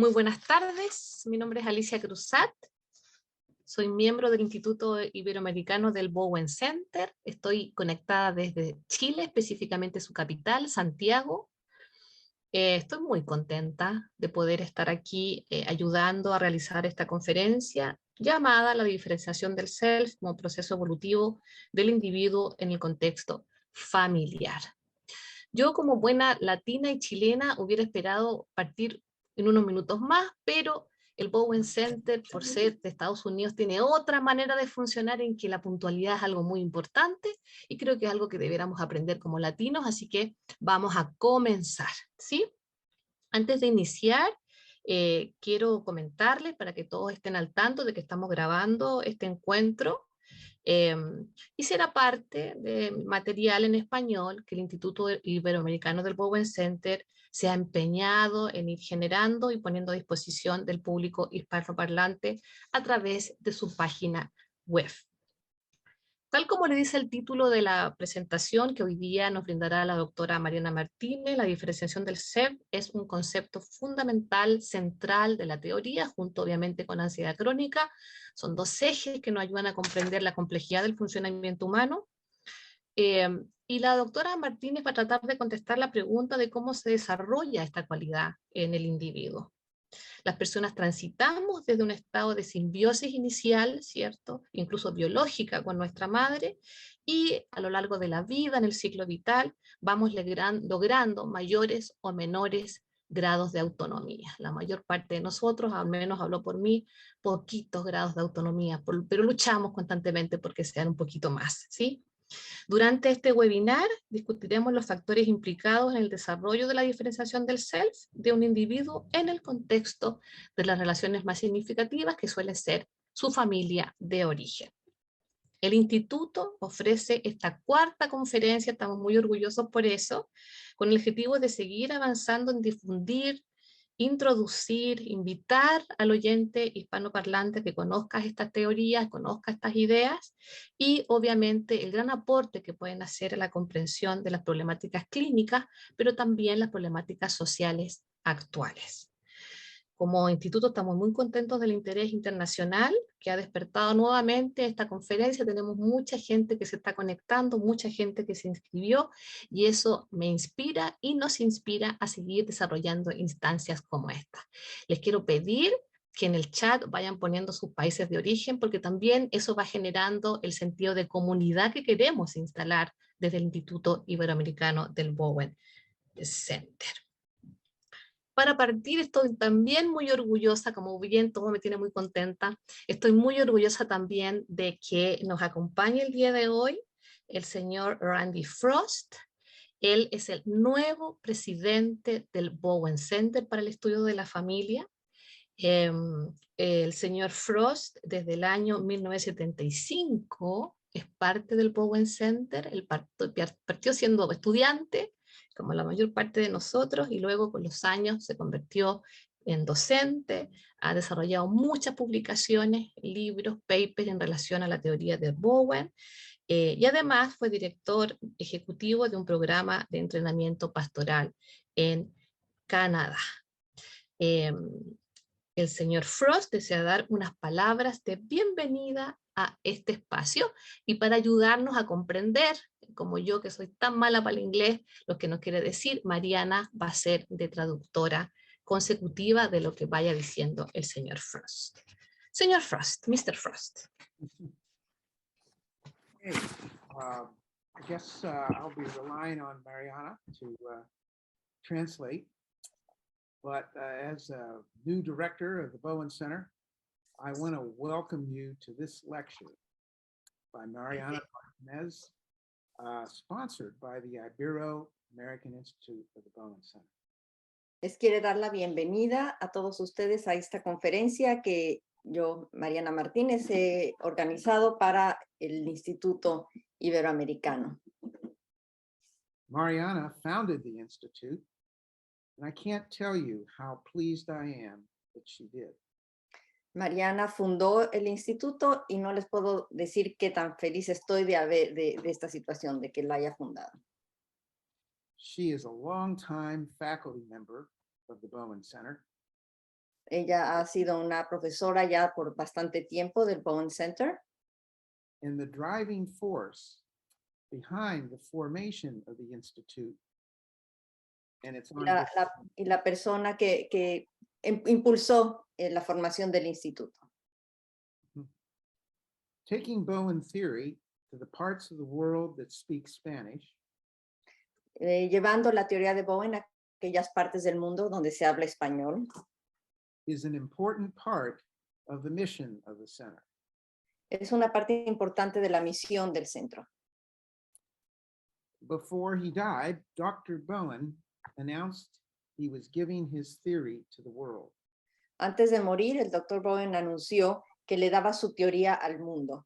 Muy buenas tardes, mi nombre es Alicia Cruzat, soy miembro del Instituto Iberoamericano del Bowen Center, estoy conectada desde Chile, específicamente su capital, Santiago. Estoy muy contenta de poder estar aquí ayudando a realizar esta conferencia llamada La diferenciación del self como proceso evolutivo del individuo en el contexto familiar. Yo como buena latina y chilena hubiera esperado partir en unos minutos más, pero el Bowen Center, por ser de Estados Unidos, tiene otra manera de funcionar en que la puntualidad es algo muy importante y creo que es algo que deberíamos aprender como latinos, así que vamos a comenzar, ¿sí? Antes de iniciar, quiero comentarles para que todos estén al tanto de que estamos grabando este encuentro eh, y será parte de material en español que el Instituto Iberoamericano del Bowen Center se ha empeñado en ir generando y poniendo a disposición del público hispanoparlante a través de su página web. Tal como le dice el título de la presentación que hoy día nos brindará la doctora Mariana Martínez, la diferenciación del SEP es un concepto fundamental, central de la teoría, junto obviamente con ansiedad crónica. Son dos ejes que nos ayudan a comprender la complejidad del funcionamiento humano. Y la doctora Martínez va a tratar de contestar la pregunta de cómo se desarrolla esta cualidad en el individuo. Las personas transitamos desde un estado de simbiosis inicial, ¿cierto? Incluso biológica con nuestra madre, y a lo largo de la vida, en el ciclo vital, vamos logrando mayores o menores grados de autonomía. La mayor parte de nosotros, al menos hablo por mí, poquitos grados de autonomía, pero luchamos constantemente porque sean un poquito más, ¿sí? Durante este webinar discutiremos los factores implicados en el desarrollo de la diferenciación del self de un individuo en el contexto de las relaciones más significativas que suele ser su familia de origen. El instituto ofrece esta cuarta conferencia, estamos muy orgullosos por eso, con el objetivo de seguir avanzando en difundir, introducir, invitar al oyente hispanoparlante que conozca estas teorías, conozca estas ideas y obviamente el gran aporte que pueden hacer a la comprensión de las problemáticas clínicas, pero también las problemáticas sociales actuales. Como instituto estamos muy contentos del interés internacional que ha despertado nuevamente esta conferencia. Tenemos mucha gente que se está conectando, mucha gente que se inscribió y eso me inspira y nos inspira a seguir desarrollando instancias como esta. Les quiero pedir que en el chat vayan poniendo sus países de origen porque también eso va generando el sentido de comunidad que queremos instalar desde el Instituto Iberoamericano del Bowen Center. Para partir, estoy también muy orgullosa, como bien todo me tiene muy contenta, estoy muy orgullosa también de que nos acompañe el día de hoy el señor Randy Frost. Él es el nuevo presidente del Bowen Center para el Estudio de la Familia. El señor Frost, desde el año 1975, es parte del Bowen Center. Él partió siendo estudiante, como la mayor parte de nosotros, y luego con los años se convirtió en docente, ha desarrollado muchas publicaciones, libros, papers en relación a la teoría de Bowen, y además fue director ejecutivo de un programa de entrenamiento pastoral en Canadá. Eh, el señor Frost desea dar unas palabras de bienvenida a este espacio y para ayudarnos a comprender, como yo que soy tan mala para el inglés, lo que nos quiere decir, Mariana va a ser de traductora consecutiva de lo que vaya diciendo el señor Frost. Señor Frost, Mr. Frost. Okay. I guess I'll be relying on Mariana to translate. But as a new director of the Bowen Center, I want to welcome you to this lecture by Mariana Martinez, sponsored by the Ibero-American Institute of the Bowen Center. Les quiero dar la bienvenida a todos ustedes a esta conferencia que yo, Mariana Martínez, he organizado para el Instituto Iberoamericano. Mariana founded the Institute, and I can't tell you how pleased I am that she did. Mariana fundó el instituto y no les puedo decir qué tan feliz estoy de esta situación, de que la haya fundado. She is a longtime faculty member of the Bowen Center Ella ha sido una profesora ya por bastante tiempo del Bowen Center and the driving force behind the formation of the Institute and its y la persona que impulsó la formación del instituto. taking Bowen theory to the parts of the world that speak Spanish Llevando la teoría de Bowen a aquellas partes del mundo donde se habla español is an important part of the mission of the center. es una parte importante de la misión del centro. Before he died, Dr. Bowen announced he was giving his theory to the world. Antes de morir, el Dr. Bowen anunció que le daba su teoría al mundo.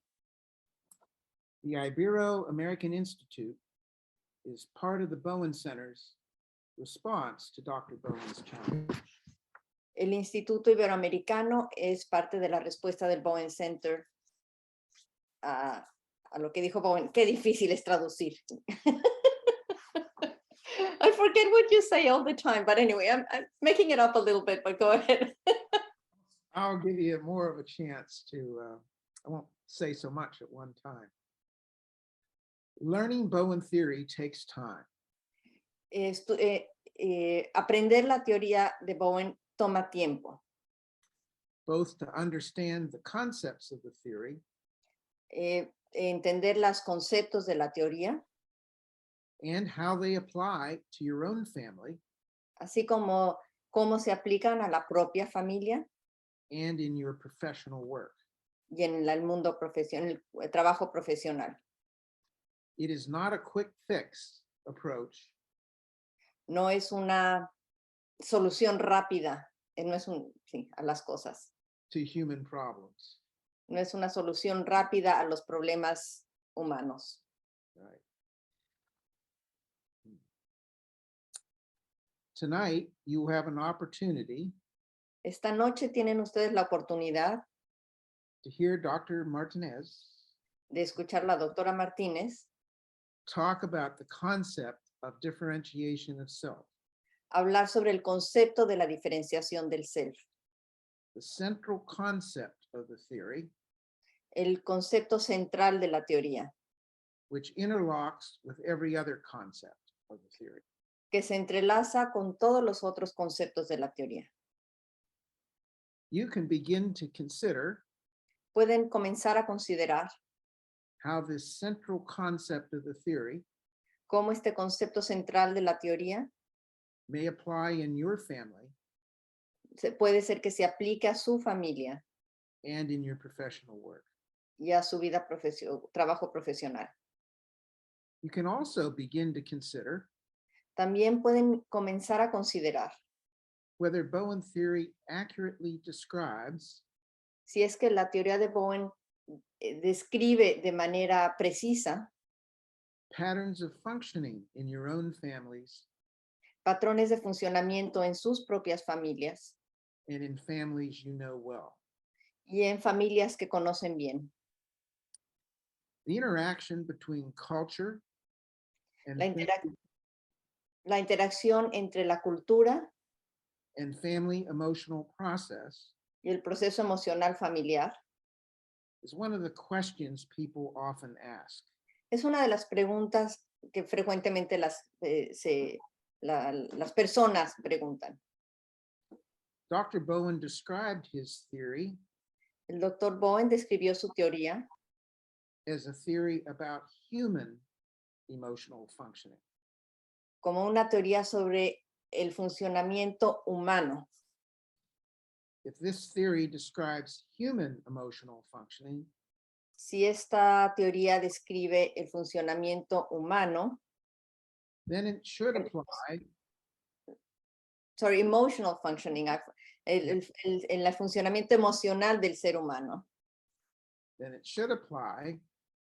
The Ibero-American Institute is part of the Bowen Center's response to Dr. Bowen's challenge. El Instituto Iberoamericano es parte de la respuesta del Bowen Center a lo que dijo Bowen. Qué difícil es traducir. I forget what you say all the time, but anyway, I'm making it up a little bit, but go ahead. I'll give you more of a chance to, I won't say so much at one time. Learning Bowen theory takes time. Aprender la teoría de Bowen toma tiempo. Both to understand the concepts of the theory Entender los conceptos de la teoría, and how they apply to your own family así como cómo se aplican a la propia familia and in your professional work. y en el mundo profesional, el trabajo profesional. It is not a quick fix approach, No es una solución rápida, no es a las cosas. to human problems. No es una solución rápida a los problemas humanos. Right. Tonight, you have an opportunity Esta noche tienen ustedes la oportunidad to hear Dr. Martinez de escuchar a la doctora Martínez talk about the concept of differentiation of self. hablar sobre el concepto de la diferenciación del self. The central concept of the theory, El concepto central de la teoría, which interlocks with every other concept of the theory. que se entrelaza con todos los otros conceptos de la teoría. You can begin to consider Pueden comenzar a considerar how this central concept of the theory cómo este concepto central de la teoría may apply in your family puede ser que se aplique a su familia and in your professional work. y a su vida trabajo profesional. You can also begin to consider También pueden comenzar a considerar whether Bowen theory accurately describes si es que la teoría de Bowen describe de manera precisa patterns of functioning in your own families patrones de funcionamiento en sus propias familias and in families you know well. y en familias que conocen bien. The interaction between culture and La interacción entre la cultura and family emotional process y el proceso emocional familiar is one of the questions people often ask. es una de las preguntas que frecuentemente las personas preguntan. Dr. Bowen described his theory El doctor Bowen describió su teoría as a theory about human emotional functioning. como una teoría sobre el funcionamiento humano. If this theory describes human emotional functioning, Si esta teoría describe el funcionamiento humano, then it should apply emotional functioning, el funcionamiento emocional del ser humano. then it should apply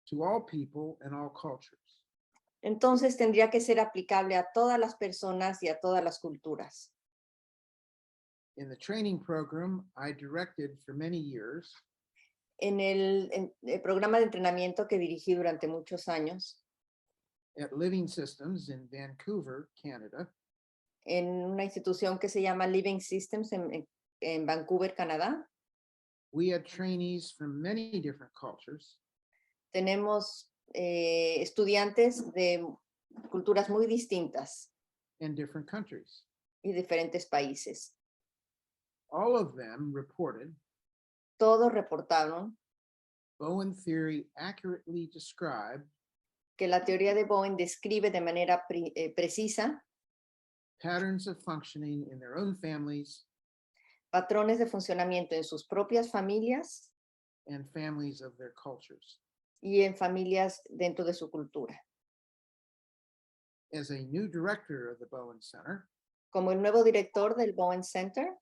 to all people and all cultures. Entonces tendría que ser aplicable a todas las personas y a todas las culturas. In the training program I directed for many years, En el programa de entrenamiento que dirigí durante muchos años, at Living Systems in Vancouver, Canada, en una institución que se llama Living Systems en en Vancouver, Canadá. We had trainees from many different cultures, Tenemos estudiantes de culturas muy distintas and different countries. y diferentes países. All of them reported Todos reportaron Bowen theory accurately described que la teoría de Bowen describe de manera precisa patterns of functioning in their own families patrones de funcionamiento en sus propias familias and families of their cultures. y en familias dentro de su cultura. As a new director of the Bowen Center, Como el nuevo director del Bowen Center,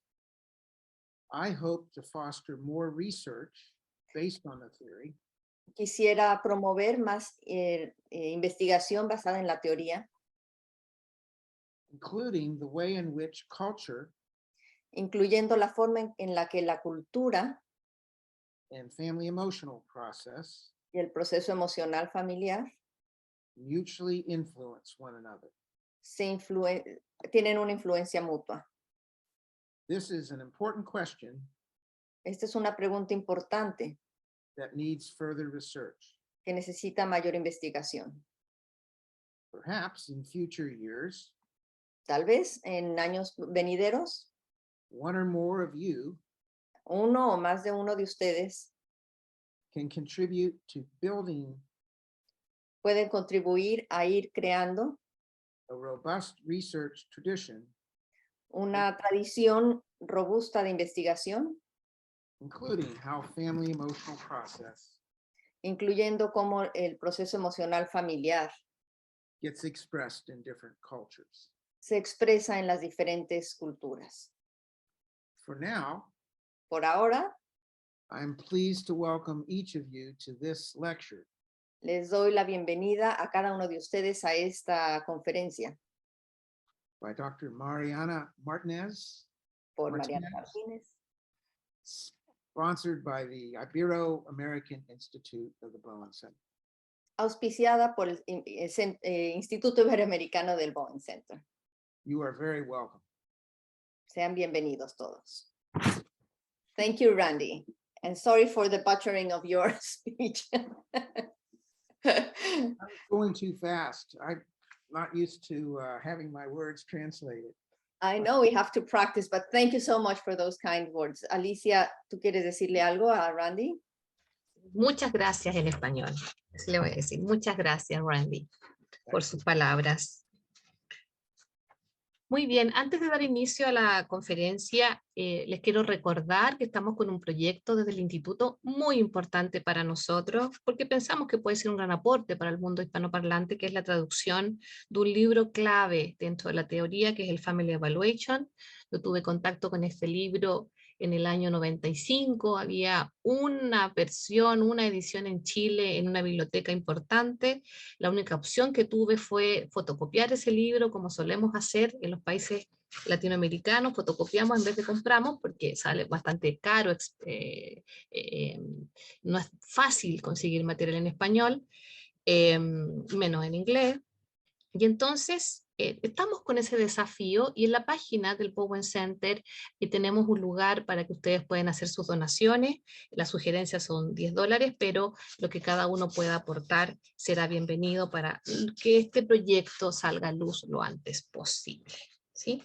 I hope to foster more research based on the theory quisiera promover más investigación basada en la teoría, including the way in which culture incluyendo la forma en la que la cultura and family emotional process y el proceso emocional familiar mutually influence one another. tienen una influencia mutua. This is an important question Esta es una pregunta importante that needs further research. que necesita mayor investigación. Perhaps in future years, Tal vez en años venideros, one or more of you uno o más de uno de ustedes can contribute to building pueden contribuir a ir creando a robust research tradition, una tradición robusta de investigación, including how family emotional process incluyendo cómo el proceso emocional familiar gets expressed in different cultures. se expresa en las diferentes culturas. For now, Por ahora, I'm pleased to welcome each of you to this lecture. les doy la bienvenida a cada uno de ustedes a esta conferencia By Dr. Mariana Martinez, por Mariana Martínez, sponsored by the Ibero-American Institute of the Bowen Center. auspiciada por el Instituto Iberoamericano del Bowen Center. You are very welcome. Sean bienvenidos todos. Thank you, Randy. And sorry for the butchering of your speech. I'm going too fast. I'm not used to having my words translated. I know we have to practice, but thank you so much for those kind words. Alicia, ¿tú quieres decirle algo a Randy? Muchas gracias en español. Así le voy a decir. Muchas gracias, Randy, por sus palabras. Muy bien, antes de dar inicio a la conferencia, les quiero recordar que estamos con un proyecto desde el Instituto muy importante para nosotros, porque pensamos que puede ser un gran aporte para el mundo hispanoparlante, que es la traducción de un libro clave dentro de la teoría, que es el Family Evaluation. Yo tuve contacto con este libro en el año 95, había una versión, una edición en Chile en una biblioteca importante. La única opción que tuve fue fotocopiar ese libro, como solemos hacer en los países latinoamericanos, fotocopiamos en vez de compramos, porque sale bastante caro, no es fácil conseguir material en español, menos en inglés. Y entonces estamos con ese desafío y en la página del Bowen Center tenemos un lugar para que ustedes puedan hacer sus donaciones. Las sugerencias son $10, pero lo que cada uno pueda aportar será bienvenido para que este proyecto salga a luz lo antes posible, ¿sí?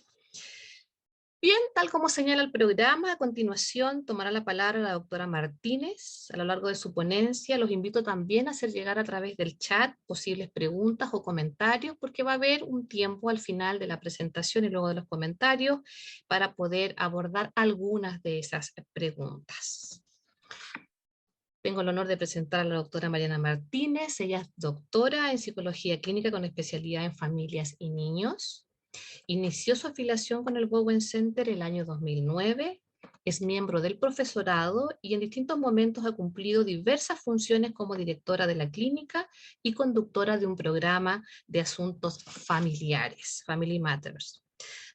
Bien, tal como señala el programa, a continuación tomará la palabra la doctora Martínez. A lo largo de su ponencia los invito también a hacer llegar a través del chat posibles preguntas o comentarios, porque va a haber un tiempo al final de la presentación y luego de los comentarios para poder abordar algunas de esas preguntas. Tengo el honor de presentar a la doctora Mariana Martínez. Ella es doctora en Psicología Clínica con especialidad en familias y niños. Inició su afiliación con el Bowen Center el año 2009, es miembro del profesorado y en distintos momentos ha cumplido diversas funciones como directora de la clínica y conductora de un programa de asuntos familiares, Family Matters.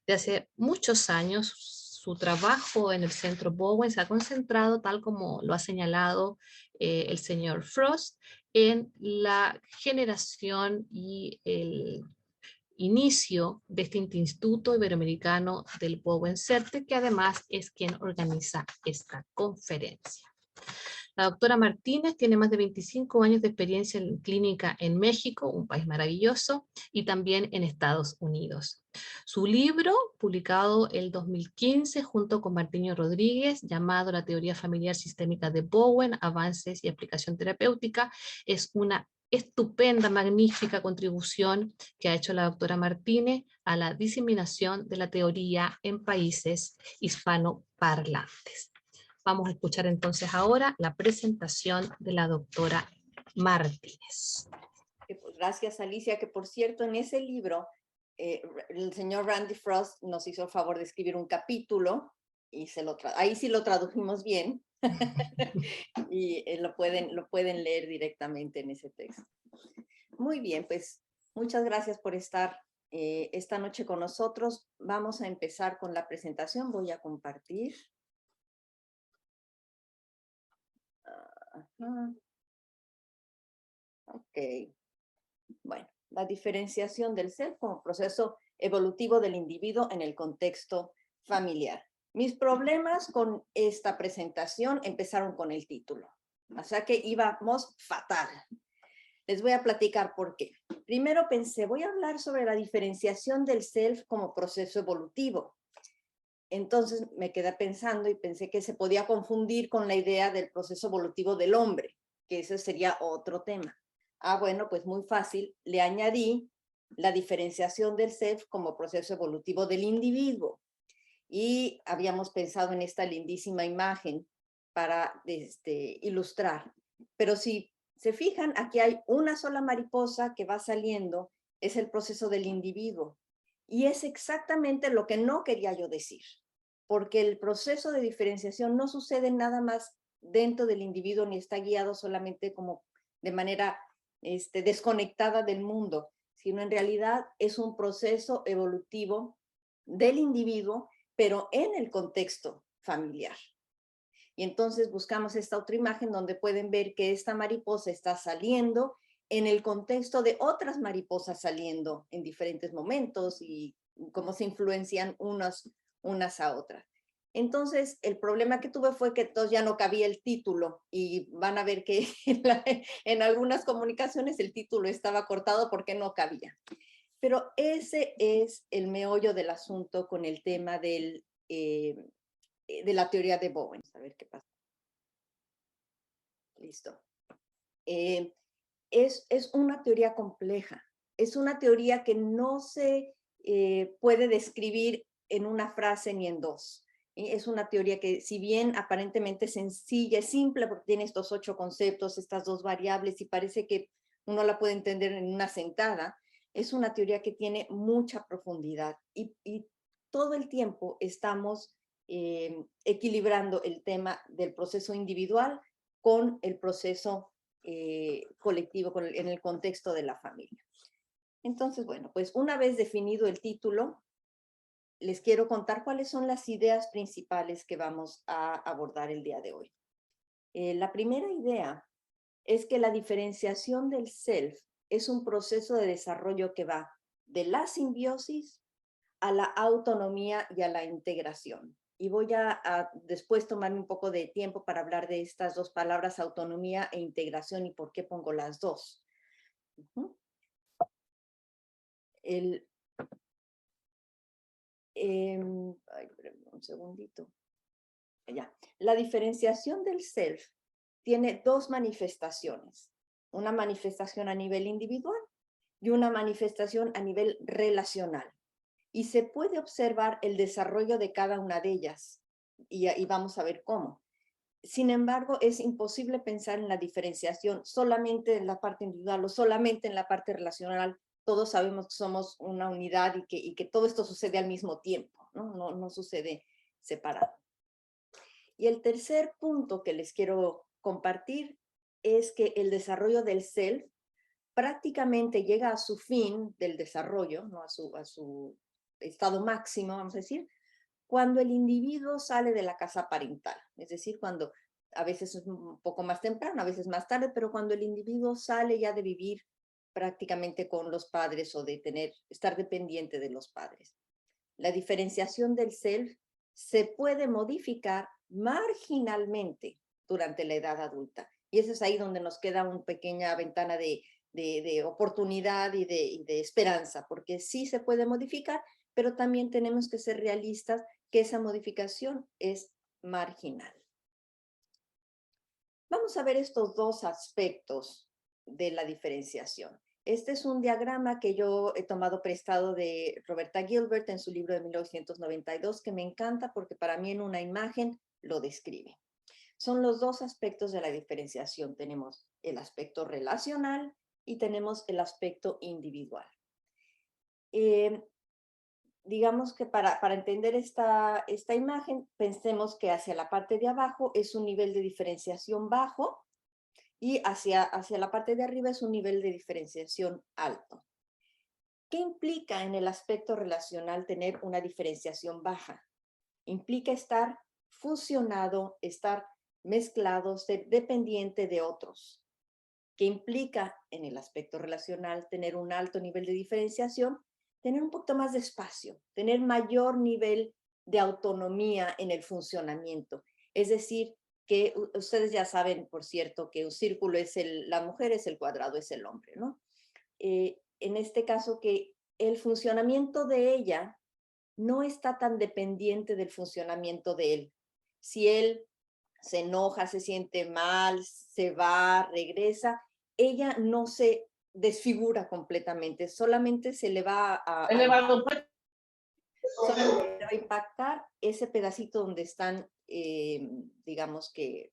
De hace muchos años, su trabajo en el Centro Bowen se ha concentrado, tal como lo ha señalado el señor Frost, en la generación y inicio de este Instituto Iberoamericano del Bowen Center, que además es quien organiza esta conferencia. La doctora Martínez tiene más de 25 años de experiencia en clínica en México, un país maravilloso, y también en Estados Unidos. Su libro, publicado el 2015 junto con Martiño Rodríguez, llamado La teoría familiar sistémica de Bowen, avances y aplicación terapéutica, es una estupenda, magnífica contribución que ha hecho la doctora Martínez a la diseminación de la teoría en países hispanoparlantes. Vamos a escuchar entonces ahora la presentación de la doctora Martínez. Gracias, Alicia, que por cierto, en ese libro, el señor Randy Frost nos hizo el favor de escribir un capítulo, y ahí sí lo tradujimos bien, y lo pueden leer directamente en ese texto. Muy bien, pues muchas gracias por estar esta noche con nosotros. Vamos a empezar con la presentación. Voy a compartir. Ok. Bueno, la diferenciación del self como proceso evolutivo del individuo en el contexto familiar. Mis problemas con esta presentación empezaron con el título. O sea que íbamos fatal. Les voy a platicar por qué. Primero pensé, voy a hablar sobre la diferenciación del self como proceso evolutivo. Entonces me quedé pensando y pensé que se podía confundir con la idea del proceso evolutivo del hombre, que ese sería otro tema. Bueno, pues muy fácil, le añadí la diferenciación del self como proceso evolutivo del individuo. Y habíamos pensado en esta lindísima imagen para ilustrar. Pero si se fijan, aquí hay una sola mariposa que va saliendo, es el proceso del individuo. Y es exactamente lo que no quería yo decir, porque el proceso de diferenciación no sucede nada más dentro del individuo ni está guiado solamente como de manera desconectada del mundo, sino en realidad es un proceso evolutivo del individuo, pero en el contexto familiar. Y entonces buscamos esta otra imagen donde pueden ver que esta mariposa está saliendo en el contexto de otras mariposas saliendo en diferentes momentos y cómo se influencian unas a otras. Entonces, el problema que tuve fue que entonces ya no cabía el título y van a ver que en algunas comunicaciones el título estaba cortado porque no cabía. Pero ese es el meollo del asunto con el tema de la teoría de Bowen. A ver qué pasa. Listo. Es una teoría compleja. Es una teoría que no se puede describir en una frase ni en dos. Es una teoría que, si bien aparentemente sencilla, es simple porque tiene estos 8 conceptos, estas 2 variables, y parece que uno la puede entender en una sentada, es una teoría que tiene mucha profundidad y todo el tiempo estamos equilibrando el tema del proceso individual con el proceso colectivo, en el contexto de la familia. Entonces, bueno, pues una vez definido el título, les quiero contar cuáles son las ideas principales que vamos a abordar el día de hoy. La primera idea es que la diferenciación del self es un proceso de desarrollo que va de la simbiosis a la autonomía y a la integración. Y voy a después tomarme un poco de tiempo para hablar de estas 2 palabras, autonomía e integración, y por qué pongo las 2. Un segundito. Ya. La diferenciación del self tiene 2 manifestaciones. Una manifestación a nivel individual y una manifestación a nivel relacional. Y se puede observar el desarrollo de cada una de ellas. Y vamos a ver cómo. Sin embargo, es imposible pensar en la diferenciación solamente en la parte individual o solamente en la parte relacional. Todos sabemos que somos una unidad y que todo esto sucede al mismo tiempo, ¿no? No sucede separado. Y el tercer punto que les quiero compartir es que el desarrollo del self prácticamente llega a su fin del desarrollo, ¿no? a su estado máximo, vamos a decir, cuando el individuo sale de la casa parental. Es decir, cuando a veces es un poco más temprano, a veces más tarde, pero cuando el individuo sale ya de vivir prácticamente con los padres o de estar dependiente de los padres. La diferenciación del self se puede modificar marginalmente durante la edad adulta. Y eso es ahí donde nos queda una pequeña ventana de oportunidad y de esperanza, porque sí se puede modificar, pero también tenemos que ser realistas que esa modificación es marginal. Vamos a ver estos dos aspectos de la diferenciación. Este es un diagrama que yo he tomado prestado de Roberta Gilbert en su libro de 1992, que me encanta porque para mí en una imagen lo describe. Son los dos aspectos de la diferenciación. Tenemos el aspecto relacional y tenemos el aspecto individual. Digamos que para entender esta imagen, pensemos que hacia la parte de abajo es un nivel de diferenciación bajo y hacia la parte de arriba es un nivel de diferenciación alto. ¿Qué implica en el aspecto relacional tener una diferenciación baja? Implica estar fusionado, estar mezclado, ser dependiente de otros. ¿Qué implica en el aspecto relacional tener un alto nivel de diferenciación? Tener un poquito más de espacio, tener mayor nivel de autonomía en el funcionamiento. Es decir, que ustedes ya saben, por cierto, que un círculo es la mujer, es el cuadrado, es el hombre, ¿no? En este caso, que el funcionamiento de ella no está tan dependiente del funcionamiento de él. Si él se enoja, se siente mal, se va, regresa, ella no se desfigura completamente, solamente se le va solamente le va a impactar ese pedacito donde están, digamos que,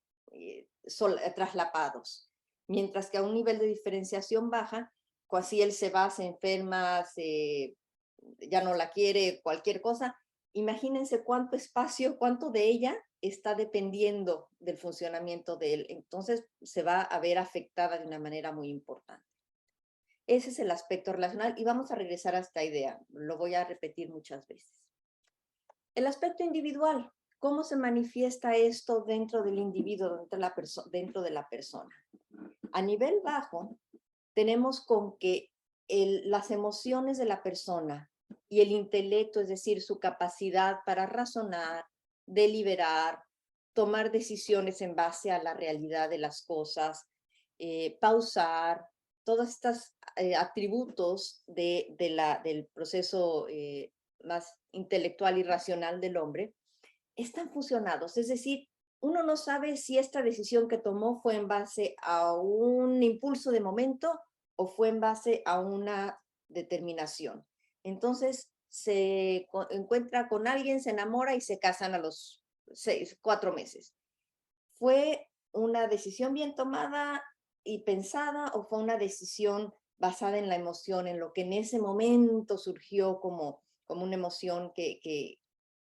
traslapados. Mientras que a un nivel de diferenciación baja, si él se va, se enferma, ya no la quiere, cualquier cosa, imagínense cuánto espacio, cuánto de ella está dependiendo del funcionamiento de él. Entonces se va a ver afectada de una manera muy importante. Ese es el aspecto relacional y vamos a regresar a esta idea. Lo voy a repetir muchas veces. El aspecto individual. ¿Cómo se manifiesta esto dentro del individuo, dentro de la persona? A nivel bajo, tenemos con que las emociones de la persona y el intelecto, es decir, su capacidad para razonar, deliberar, tomar decisiones en base a la realidad de las cosas, pausar, todos estos atributos del proceso más intelectual y racional del hombre, están fusionados. Es decir, uno no sabe si esta decisión que tomó fue en base a un impulso de momento o fue en base a una determinación. Entonces, se encuentra con alguien, se enamora y se casan a los 4 meses. ¿Fue una decisión bien tomada y pensada o fue una decisión basada en la emoción, en lo que en ese momento surgió como una emoción que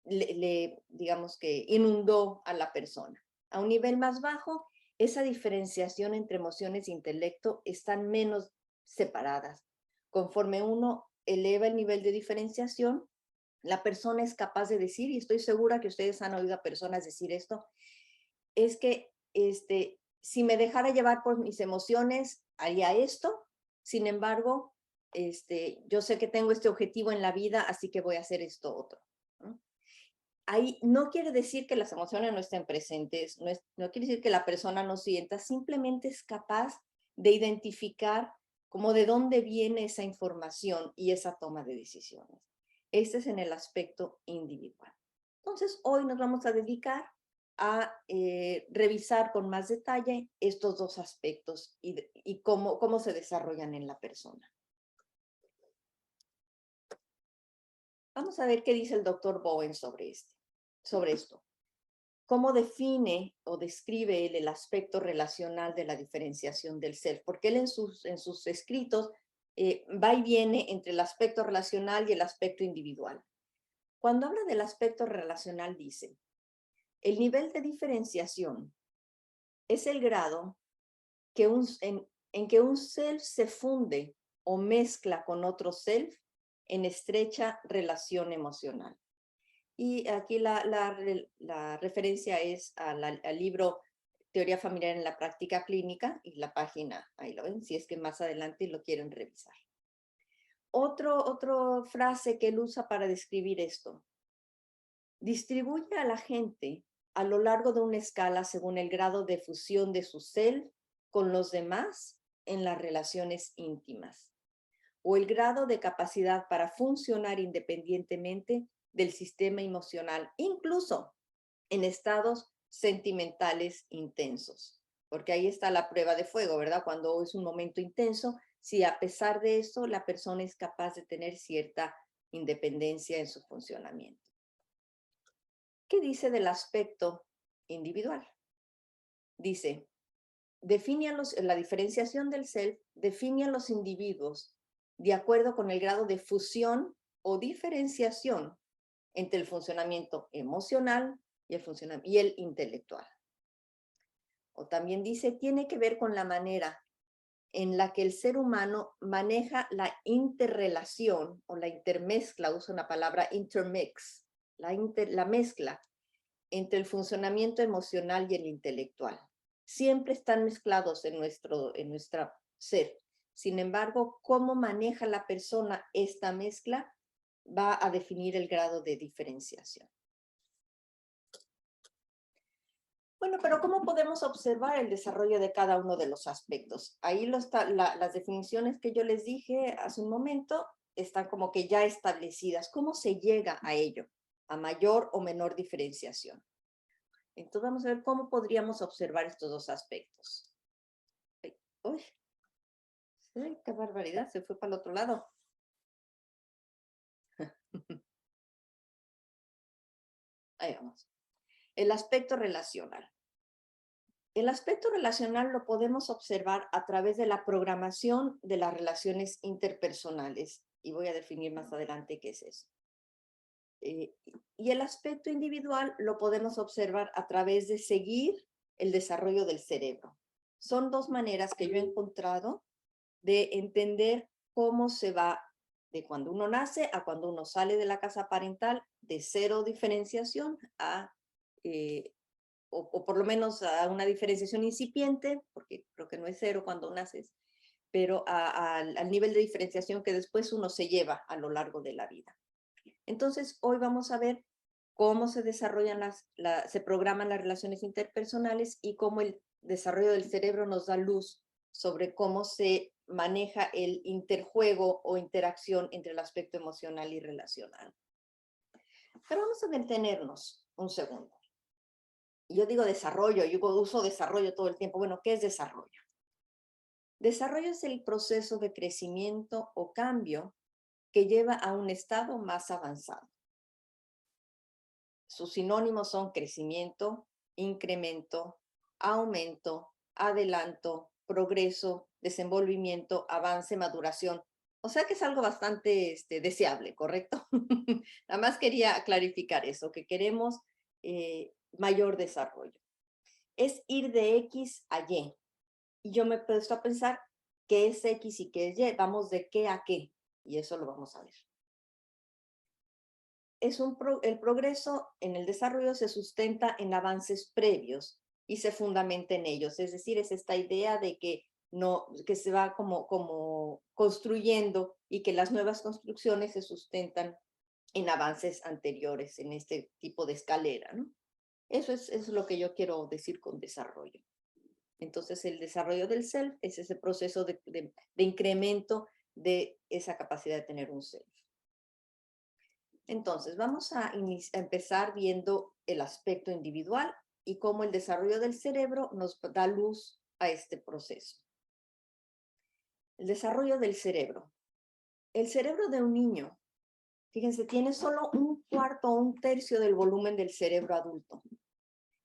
digamos que inundó a la persona? A un nivel más bajo, esa diferenciación entre emociones e intelecto están menos separadas. Conforme uno eleva el nivel de diferenciación, la persona es capaz de decir, y estoy segura que ustedes han oído a personas decir esto, es que si me dejara llevar por mis emociones, haría esto. Sin embargo, yo sé que tengo este objetivo en la vida, así que voy a hacer esto otro, ¿no? Ahí no quiere decir que las emociones no estén presentes, no quiere decir que la persona no sienta, simplemente es capaz de identificar como de dónde viene esa información y esa toma de decisiones. Este es en el aspecto individual. Entonces, hoy nos vamos a dedicar a revisar con más detalle estos dos aspectos y cómo se desarrollan en la persona. Vamos a ver qué dice el doctor Bowen sobre esto. ¿Cómo define o describe él el aspecto relacional de la diferenciación del self? Porque él en sus escritos va y viene entre el aspecto relacional y el aspecto individual. Cuando habla del aspecto relacional dice, el nivel de diferenciación es el grado en que un self se funde o mezcla con otro self en estrecha relación emocional. Y aquí la referencia es al libro teoría familiar en la práctica clínica, y la página, ahí lo ven, si es que más adelante lo quieren revisar. Otra frase que él usa para describir esto. Distribuye a la gente a lo largo de una escala según el grado de fusión de su self con los demás en las relaciones íntimas, o el grado de capacidad para funcionar independientemente del sistema emocional, incluso en estados sentimentales intensos. Porque ahí está la prueba de fuego, ¿verdad? Cuando es un momento intenso, si a pesar de eso la persona es capaz de tener cierta independencia en su funcionamiento. ¿Qué dice del aspecto individual? Dice, la diferenciación del self define a los individuos de acuerdo con el grado de fusión o diferenciación entre el funcionamiento emocional y el intelectual. O también dice, tiene que ver con la manera en la que el ser humano maneja la interrelación o la intermezcla, usa una palabra intermix, la mezcla entre el funcionamiento emocional y el intelectual. Siempre están mezclados en nuestro ser. Sin embargo, cómo maneja la persona esta mezcla va a definir el grado de diferenciación. Bueno, pero ¿cómo podemos observar el desarrollo de cada uno de los aspectos? Ahí las definiciones que yo les dije hace un momento están como que ya establecidas. ¿Cómo se llega a ello? A mayor o menor diferenciación. Entonces vamos a ver cómo podríamos observar estos dos aspectos. Uy, qué barbaridad, se fue para el otro lado. Ahí vamos. El aspecto relacional. El aspecto relacional lo podemos observar a través de la programación de las relaciones interpersonales. Y voy a definir más adelante qué es eso. Y el aspecto individual lo podemos observar a través de seguir el desarrollo del cerebro. Son dos maneras que yo he encontrado de entender cómo se va de cuando uno nace a cuando uno sale de la casa parental, de cero diferenciación a, o por lo menos a una diferenciación incipiente, porque creo que no es cero cuando naces, pero al nivel de diferenciación que después uno se lleva a lo largo de la vida. Entonces, hoy vamos a ver cómo se desarrollan se programan las relaciones interpersonales y cómo el desarrollo del cerebro nos da luz sobre cómo se maneja el interjuego o interacción entre el aspecto emocional y relacional. Pero vamos a detenernos un segundo. Yo digo desarrollo, yo uso desarrollo todo el tiempo. Bueno, ¿qué es desarrollo? Desarrollo es el proceso de crecimiento o cambio que lleva a un estado más avanzado. Sus sinónimos son crecimiento, incremento, aumento, adelanto, progreso, desenvolvimiento, avance, maduración. O sea que es algo bastante deseable, ¿correcto? Nada más quería clarificar eso, que queremos mayor desarrollo. Es ir de X a Y. Y yo me he puesto a pensar qué es X y qué es Y. Vamos de qué a qué. Y eso lo vamos a ver. El progreso en el desarrollo se sustenta en avances previos y se fundamenta en ellos. Es decir, es esta idea de que se va como construyendo y que las nuevas construcciones se sustentan en avances anteriores, en este tipo de escalera, ¿no? Eso es lo que yo quiero decir con desarrollo. Entonces, el desarrollo del self es ese proceso de incremento de esa capacidad de tener un self. Entonces, vamos a empezar viendo el aspecto individual y cómo el desarrollo del cerebro nos da luz a este proceso. El desarrollo del cerebro. El cerebro de un niño, fíjense, tiene solo un cuarto o un tercio del volumen del cerebro adulto.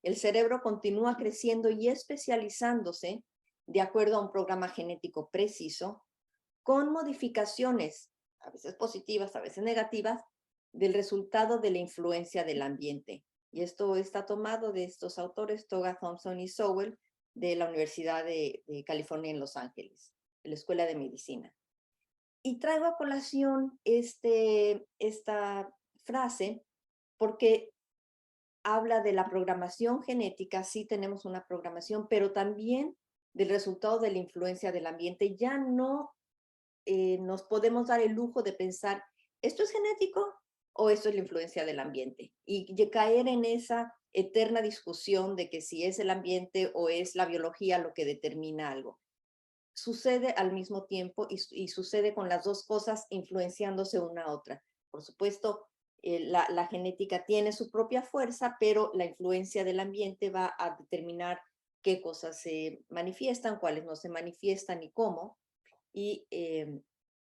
El cerebro continúa creciendo y especializándose de acuerdo a un programa genético preciso, con modificaciones, a veces positivas, a veces negativas, del resultado de la influencia del ambiente. Y esto está tomado de estos autores, Toga, Thompson y Sowell, de la Universidad de California en Los Ángeles, de la Escuela de Medicina. Y traigo a colación esta frase porque habla de la programación genética, sí tenemos una programación, pero también del resultado de la influencia del ambiente. Ya no nos podemos dar el lujo de pensar, ¿esto es genético o esto es la influencia del ambiente? Y caer en esa eterna discusión de que si es el ambiente o es la biología lo que determina algo. Sucede al mismo tiempo y sucede con las dos cosas influenciándose una a otra. Por supuesto, la genética tiene su propia fuerza, pero la influencia del ambiente va a determinar qué cosas se manifiestan, cuáles no se manifiestan y cómo. Y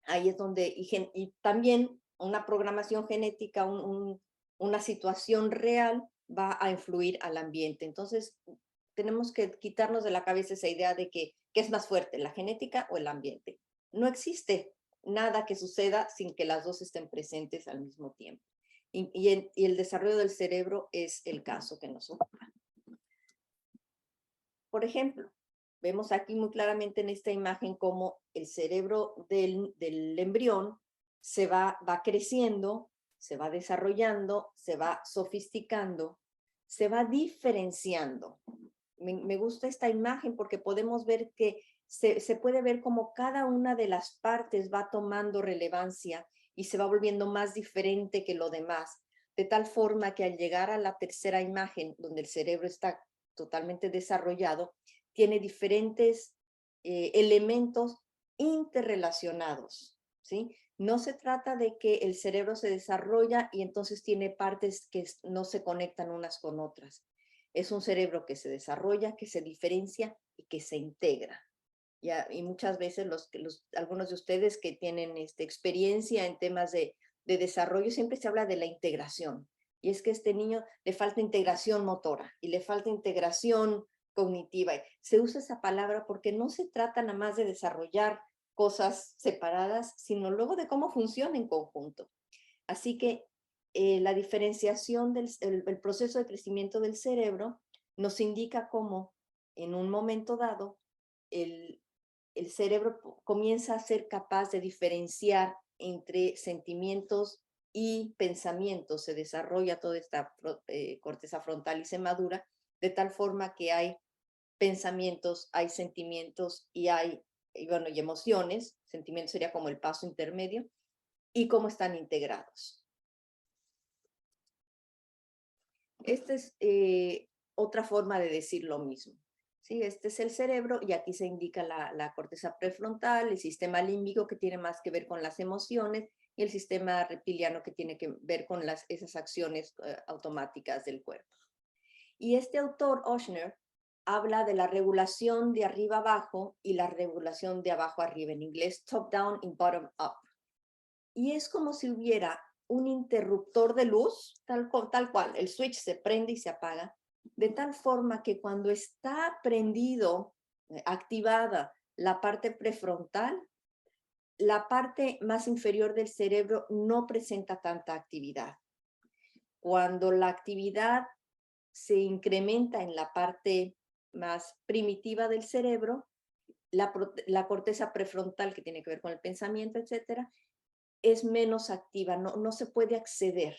ahí es donde, y también una programación genética, una situación real va a influir al ambiente. Entonces, tenemos que quitarnos de la cabeza esa idea de que, ¿qué es más fuerte, la genética o el ambiente? No existe nada que suceda sin que las dos estén presentes al mismo tiempo. Y el desarrollo del cerebro es el caso que nos ocupa. Por ejemplo, vemos aquí muy claramente en esta imagen cómo el cerebro del embrión va creciendo, se va desarrollando, se va sofisticando, se va diferenciando. Me gusta esta imagen porque podemos ver que se puede ver cómo cada una de las partes va tomando relevancia y se va volviendo más diferente que lo demás, de tal forma que al llegar a la tercera imagen, donde el cerebro está totalmente desarrollado, tiene diferentes elementos interrelacionados, ¿sí? No se trata de que el cerebro se desarrolla y entonces tiene partes que no se conectan unas con otras. Es un cerebro que se desarrolla, que se diferencia y que se integra. Y muchas veces algunos de ustedes que tienen experiencia en temas de desarrollo, siempre se habla de la integración. Y es que a este niño le falta integración motora y le falta integración cognitiva. Se usa esa palabra porque no se trata nada más de desarrollar cosas separadas, sino luego de cómo funciona en conjunto. Así que la diferenciación el proceso de crecimiento del cerebro nos indica cómo en un momento dado el cerebro comienza a ser capaz de diferenciar entre sentimientos y pensamientos. Se desarrolla toda esta corteza frontal y se madura de tal forma que hay pensamientos, hay sentimientos y bueno, y emociones. Sentimientos sería como el paso intermedio y cómo están integrados. Esta es otra forma de decir lo mismo. ¿Sí? Este es el cerebro y aquí se indica la corteza prefrontal, el sistema límbico que tiene más que ver con las emociones y el sistema reptiliano que tiene que ver con esas acciones automáticas del cuerpo. Y este autor, Ochsner, habla de la regulación de arriba abajo y la regulación de abajo arriba, en inglés top down y bottom up. Y es como si hubiera un interruptor de luz, tal cual, el switch se prende y se apaga, de tal forma que cuando está prendido, activada la parte prefrontal, la parte más inferior del cerebro no presenta tanta actividad. Cuando la actividad se incrementa en la parte más primitiva del cerebro, la corteza prefrontal, que tiene que ver con el pensamiento, etcétera, es menos activa, no se puede acceder.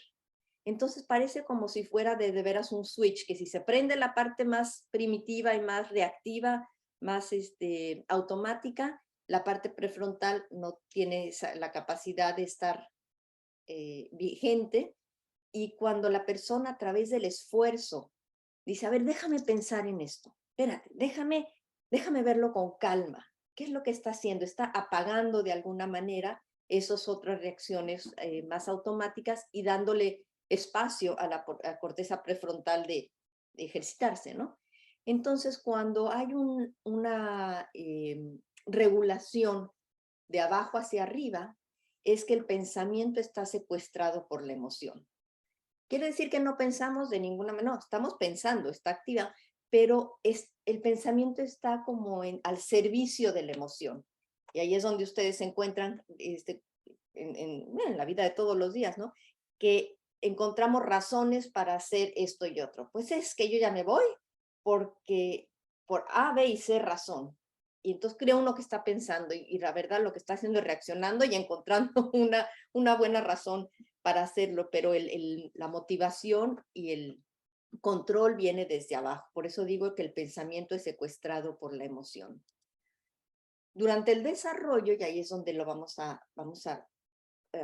Entonces parece como si fuera de veras un switch, que si se prende la parte más primitiva y más reactiva, más automática, la parte prefrontal no tiene la capacidad de estar vigente. Y cuando la persona a través del esfuerzo dice, a ver, déjame pensar en esto, espérate, déjame verlo con calma. ¿Qué es lo que está haciendo? Está apagando de alguna manera esas otras reacciones más automáticas y dándole espacio a la corteza prefrontal de ejercitarse, ¿no? Entonces, cuando hay una regulación de abajo hacia arriba, es que el pensamiento está secuestrado por la emoción. Quiere decir que no pensamos de ninguna manera, no, estamos pensando, está activa, pero el pensamiento está como al servicio de la emoción. Y ahí es donde ustedes se encuentran en la vida de todos los días, ¿no? Que encontramos razones para hacer esto y otro. Pues es que yo ya me voy porque por A, B y C razón. Y entonces cree uno que está pensando y la verdad lo que está haciendo es reaccionando y encontrando una buena razón para hacerlo, pero la motivación y control viene desde abajo. Por eso digo que el pensamiento es secuestrado por la emoción. Durante el desarrollo, y ahí es donde lo vamos a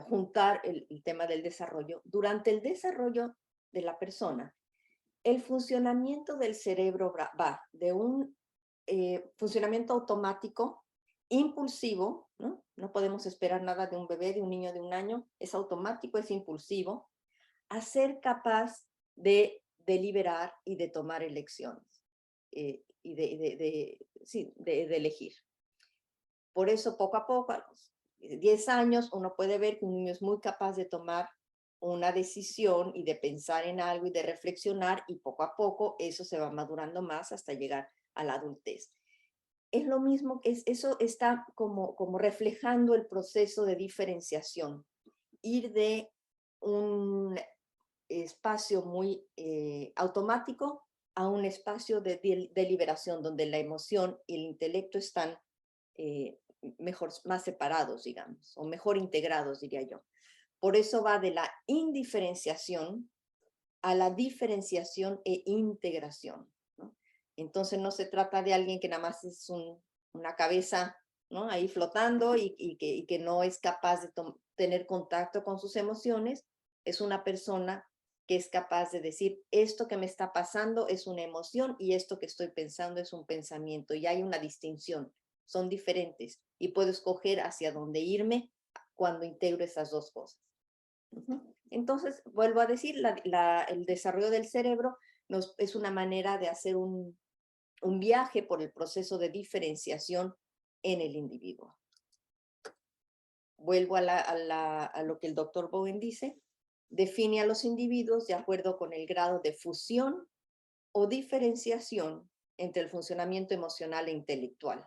juntar el tema del desarrollo, durante el desarrollo de la persona, el funcionamiento del cerebro va de un funcionamiento automático, impulsivo, ¿no? No podemos esperar nada de un bebé, de un niño de 1 año, es automático, es impulsivo, a ser capaz de deliberar y de tomar elecciones y de elegir. Por eso, poco a poco, a los 10 años, uno puede ver que un niño es muy capaz de tomar una decisión y de pensar en algo y de reflexionar, y poco a poco eso se va madurando más hasta llegar a la adultez. Es lo mismo, eso está como reflejando el proceso de diferenciación, ir de un espacio muy automático a un espacio de deliberación, donde la emoción y el intelecto están más separados, digamos, o mejor integrados, diría yo. Por eso va de la indiferenciación a la diferenciación e integración, ¿no? Entonces no se trata de alguien que nada más es una cabeza, ¿no?, ahí flotando y que no es capaz de tener contacto con sus emociones. Es una persona que es capaz de decir, esto que me está pasando es una emoción y esto que estoy pensando es un pensamiento, y hay una distinción, son diferentes, y puedo escoger hacia dónde irme cuando integro esas dos cosas. Entonces, vuelvo a decir, el desarrollo del cerebro es una manera de hacer un viaje por el proceso de diferenciación en el individuo. Vuelvo a lo que el doctor Bowen dice: define a los individuos de acuerdo con el grado de fusión o diferenciación entre el funcionamiento emocional e intelectual.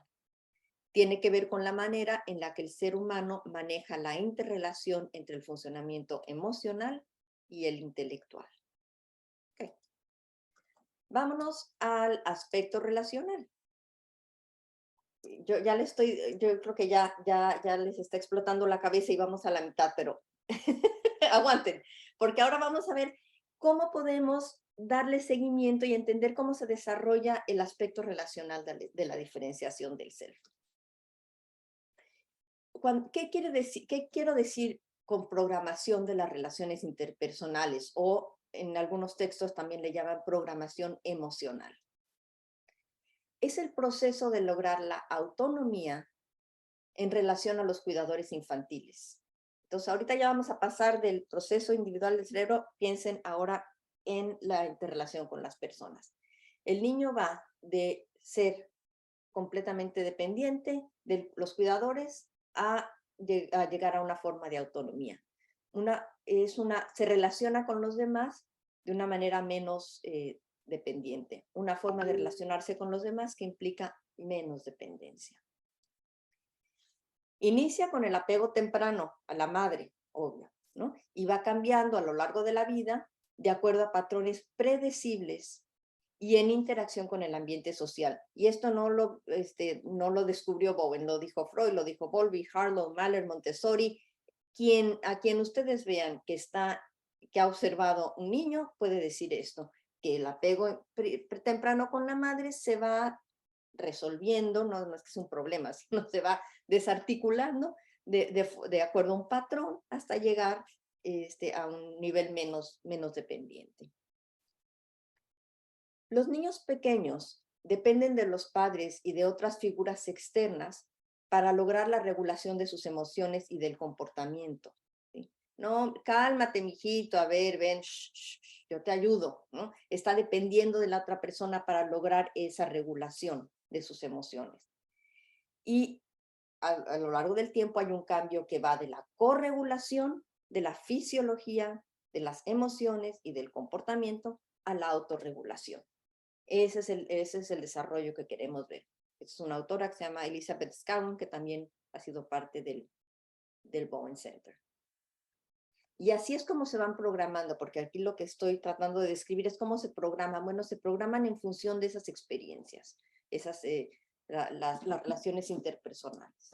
Tiene que ver con la manera en la que el ser humano maneja la interrelación entre el funcionamiento emocional y el intelectual. Okay. Vámonos al aspecto relacional. Yo creo que ya les está explotando la cabeza y vamos a la mitad, pero aguanten, porque ahora vamos a ver cómo podemos darle seguimiento y entender cómo se desarrolla el aspecto relacional de la diferenciación del ser. ¿Qué quiero decir con programación de las relaciones interpersonales? O en algunos textos también le llaman programación emocional. Es el proceso de lograr la autonomía en relación a los cuidadores infantiles. Entonces, ahorita ya vamos a pasar del proceso individual del cerebro. Piensen ahora en la interrelación con las personas. El niño va de ser completamente dependiente de los cuidadores a llegar a una forma de autonomía. Se relaciona con los demás de una manera menos dependiente, una forma de relacionarse con los demás que implica menos dependencia. Inicia con el apego temprano a la madre, obvio, ¿no? Y va cambiando a lo largo de la vida de acuerdo a patrones predecibles y en interacción con el ambiente social. Y esto no lo descubrió Bowen, lo dijo Freud, lo dijo Bowlby, Harlow, Mahler, Montessori. A quien ustedes vean que ha observado un niño puede decir esto, que el apego temprano con la madre se va resolviendo, no es que es un problema, sino se va desarticulando de acuerdo a un patrón hasta llegar a un nivel menos dependiente. Los niños pequeños dependen de los padres y de otras figuras externas para lograr la regulación de sus emociones y del comportamiento, ¿sí? No, cálmate, mijito, a ver, ven, yo te ayudo, ¿no? Está dependiendo de la otra persona para lograr esa regulación de sus emociones. Y a lo largo del tiempo hay un cambio que va de la corregulación, de la fisiología, de las emociones y del comportamiento a la autorregulación. Ese es el desarrollo que queremos ver. Es una autora que se llama Elizabeth Scarron, que también ha sido parte del Bowen Center. Y así es como se van programando, porque aquí lo que estoy tratando de describir es cómo se programan. Bueno, se programan en función de esas experiencias, las relaciones interpersonales.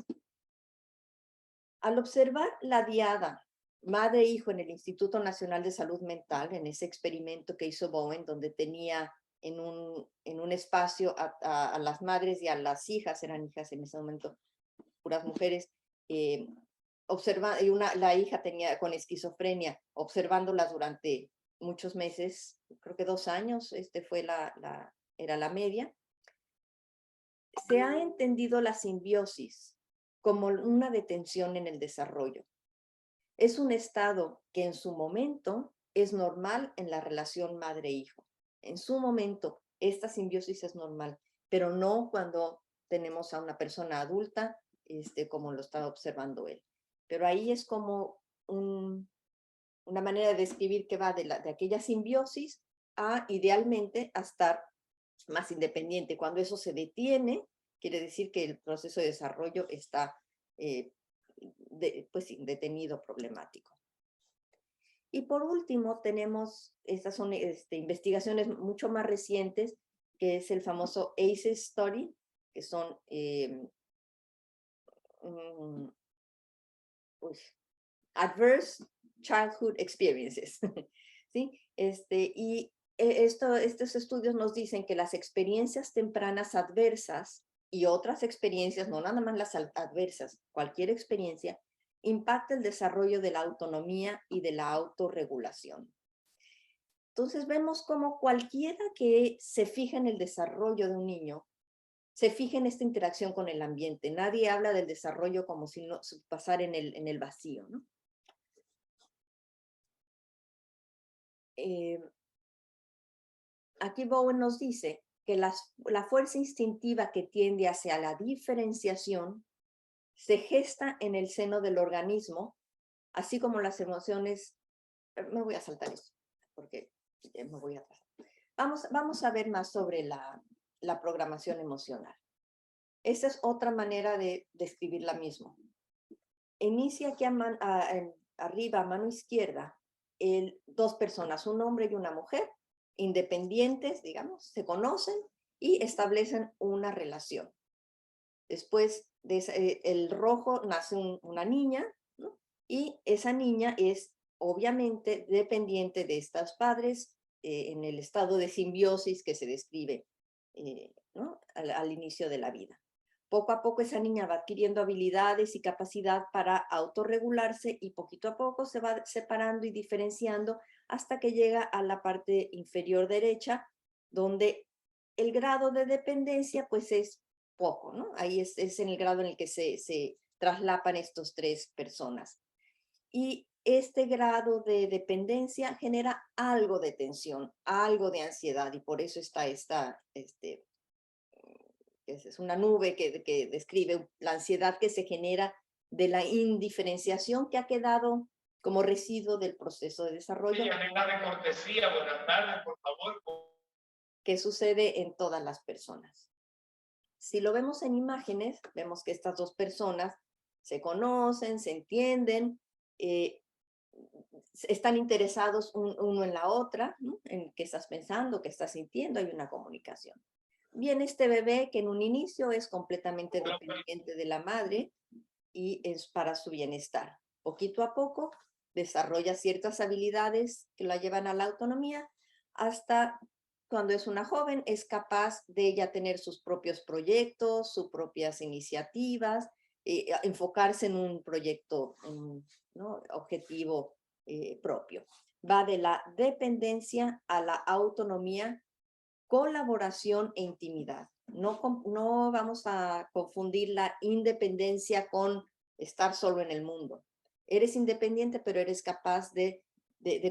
Al observar la diada madre e hijo en el Instituto Nacional de Salud Mental, en ese experimento que hizo Bowen, donde tenía en un espacio a las madres y a las hijas, eran hijas en ese momento, puras mujeres, y la hija tenía con esquizofrenia, observándolas durante muchos meses, creo que 2 años, era la media. Se ha entendido la simbiosis como una detención en el desarrollo. Es un estado que en su momento es normal en la relación madre-hijo. En su momento, esta simbiosis es normal, pero no cuando tenemos a una persona adulta, como lo estaba observando él. Pero ahí es como una manera de describir que va de aquella simbiosis a, idealmente, a estar más independiente. Cuando eso se detiene, quiere decir que el proceso de desarrollo está pues, detenido, problemático. Y por último, tenemos, estas son investigaciones mucho más recientes, que es el famoso ACEs Study, que son Adverse Childhood Experiences. ¿Sí? Y estos estudios nos dicen que las experiencias tempranas adversas y otras experiencias, no nada más las adversas, cualquier experiencia, impacta el desarrollo de la autonomía y de la autorregulación. Entonces vemos como cualquiera que se fija en el desarrollo de un niño, se fija en esta interacción con el ambiente. Nadie habla del desarrollo como si no pasara en el vacío, ¿no? Aquí Bowen nos dice que la fuerza instintiva que tiende hacia la diferenciación se gesta en el seno del organismo, así como las emociones. Me voy a saltar esto, porque me voy atrás. Vamos a ver más sobre la programación emocional. Esta es otra manera de describirla mismo. Inicia aquí arriba, a mano izquierda, 2 personas, un hombre y una mujer, independientes, digamos, se conocen y establecen una relación. Después, el rojo nace una niña, ¿no? Y esa niña es obviamente dependiente de estos padres en el estado de simbiosis que se describe ¿no? al inicio de la vida. Poco a poco esa niña va adquiriendo habilidades y capacidad para autorregularse y poquito a poco se va separando y diferenciando hasta que llega a la parte inferior derecha, donde el grado de dependencia pues es poco, ¿no? Ahí es en el grado en el que se traslapan estos 3 personas. Y este grado de dependencia genera algo de tensión, algo de ansiedad, y por eso está es una nube que describe la ansiedad que se genera de la indiferenciación que ha quedado como residuo del proceso de desarrollo. De cortesía, buenas tardes, por favor. Que sucede en todas las personas. Si lo vemos en imágenes, vemos que estas 2 personas se conocen, se entienden, están interesados uno en la otra, ¿no? En qué estás pensando, qué estás sintiendo, hay una comunicación. Viene este bebé que en un inicio es completamente dependiente de la madre y es para su bienestar. Poquito a poco desarrolla ciertas habilidades que la llevan a la autonomía, hasta cuando es una joven es capaz de ella tener sus propios proyectos, sus propias iniciativas, enfocarse en un proyecto, ¿no? Objetivo propio. Va de la dependencia a la autonomía, colaboración e intimidad. No vamos a confundir la independencia con estar solo en el mundo. Eres independiente, pero eres capaz de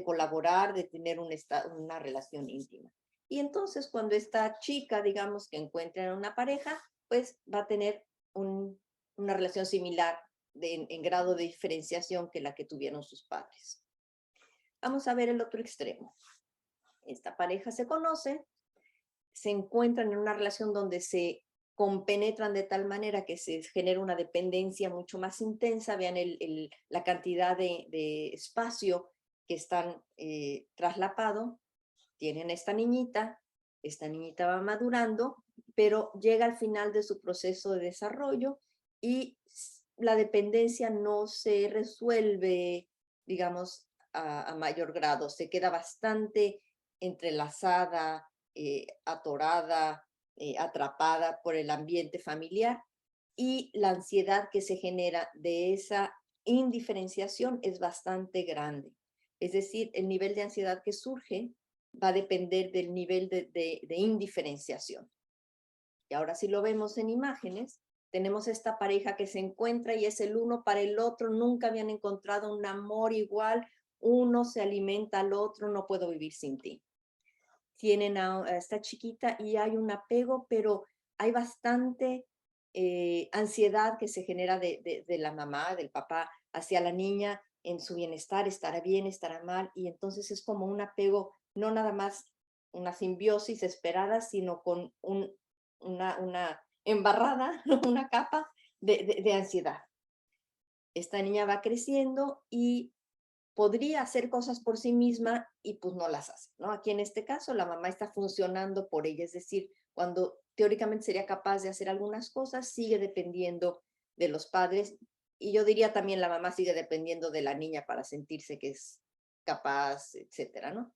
colaborar, de tener una relación íntima. Y entonces cuando esta chica, digamos, que encuentra una pareja, pues va a tener una relación similar en grado de diferenciación que la que tuvieron sus padres. Vamos a ver el otro extremo. Esta pareja se conoce, se encuentran en una relación donde se compenetran de tal manera que se genera una dependencia mucho más intensa. Vean la cantidad de espacio que están traslapado. Tienen esta niñita va madurando, pero llega al final de su proceso de desarrollo y la dependencia no se resuelve digamos, a mayor grado. Se queda bastante entrelazada, atorada, atrapada por el ambiente familiar, y la ansiedad que se genera de esa indiferenciación es bastante grande. Es decir, el nivel de ansiedad que surge va a depender del nivel de indiferenciación. Y ahora si lo vemos en imágenes, tenemos esta pareja que se encuentra y es el uno para el otro, nunca habían encontrado un amor igual, uno se alimenta al otro, no puedo vivir sin ti. Tienen a esta chiquita y hay un apego, pero hay bastante ansiedad que se genera de la mamá, del papá, hacia la niña en su bienestar, estará bien, estará mal, y entonces es como un apego, no nada más una simbiosis esperada, sino con una embarrada, una capa de ansiedad. Esta niña va creciendo y podría hacer cosas por sí misma y pues no las hace, ¿no? Aquí en este caso la mamá está funcionando por ella, es decir, cuando teóricamente sería capaz de hacer algunas cosas, sigue dependiendo de los padres, y yo diría también la mamá sigue dependiendo de la niña para sentirse que es capaz, etcétera, ¿no?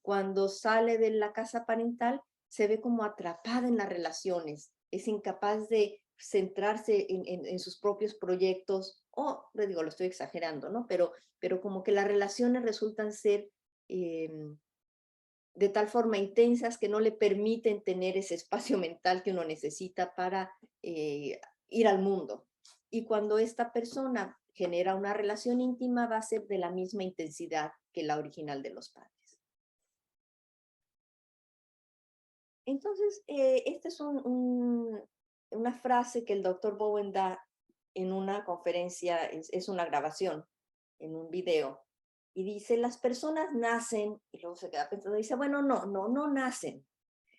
Cuando sale de la casa parental, se ve como atrapada en las relaciones, es incapaz de centrarse en sus propios proyectos, o, le digo, lo estoy exagerando, ¿no? Pero como que las relaciones resultan ser de tal forma intensas que no le permiten tener ese espacio mental que uno necesita para ir al mundo. Y cuando esta persona genera una relación íntima, va a ser de la misma intensidad que la original de los padres. Entonces, esta es una frase que el doctor Bowen da en una conferencia, es una grabación, en un video, y dice, las personas nacen, y luego se queda pensando, dice, bueno, no nacen,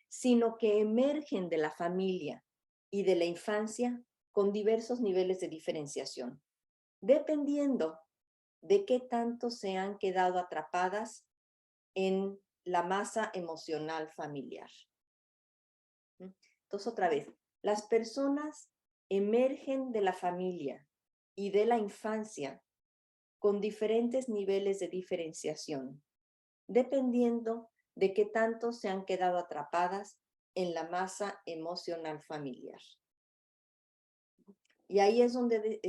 sino que emergen de la familia y de la infancia con diversos niveles de diferenciación, dependiendo de qué tanto se han quedado atrapadas en la masa emocional familiar. Entonces, otra vez, las personas emergen de la familia y de la infancia con diferentes niveles de diferenciación, dependiendo de qué tanto se han quedado atrapadas en la masa emocional familiar. Y ahí es donde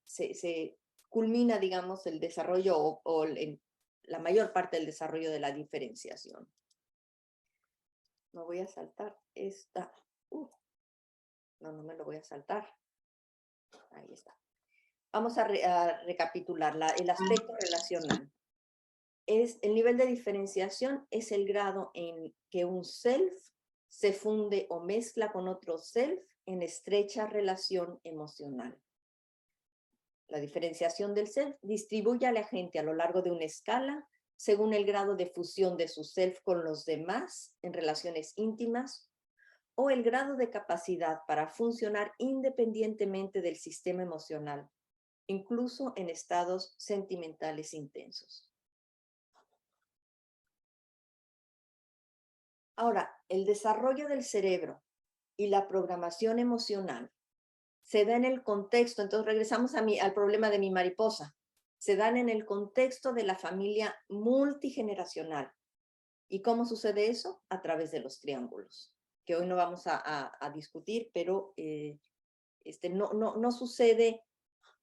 se culmina, digamos, el desarrollo o la mayor parte del desarrollo de la diferenciación. No voy a saltar esta. No me lo voy a saltar. Ahí está. Vamos a recapitular el aspecto relacional. El nivel de diferenciación es el grado en que un self se funde o mezcla con otro self en estrecha relación emocional. La diferenciación del self distribuye a la gente a lo largo de una escala según el grado de fusión de su self con los demás en relaciones íntimas, o el grado de capacidad para funcionar independientemente del sistema emocional, incluso en estados sentimentales intensos. Ahora, el desarrollo del cerebro y la programación emocional se da en el contexto, entonces regresamos al problema de mi mariposa, se dan en el contexto de la familia multigeneracional. ¿Y cómo sucede eso? A través de los triángulos, que hoy no vamos a discutir, pero no sucede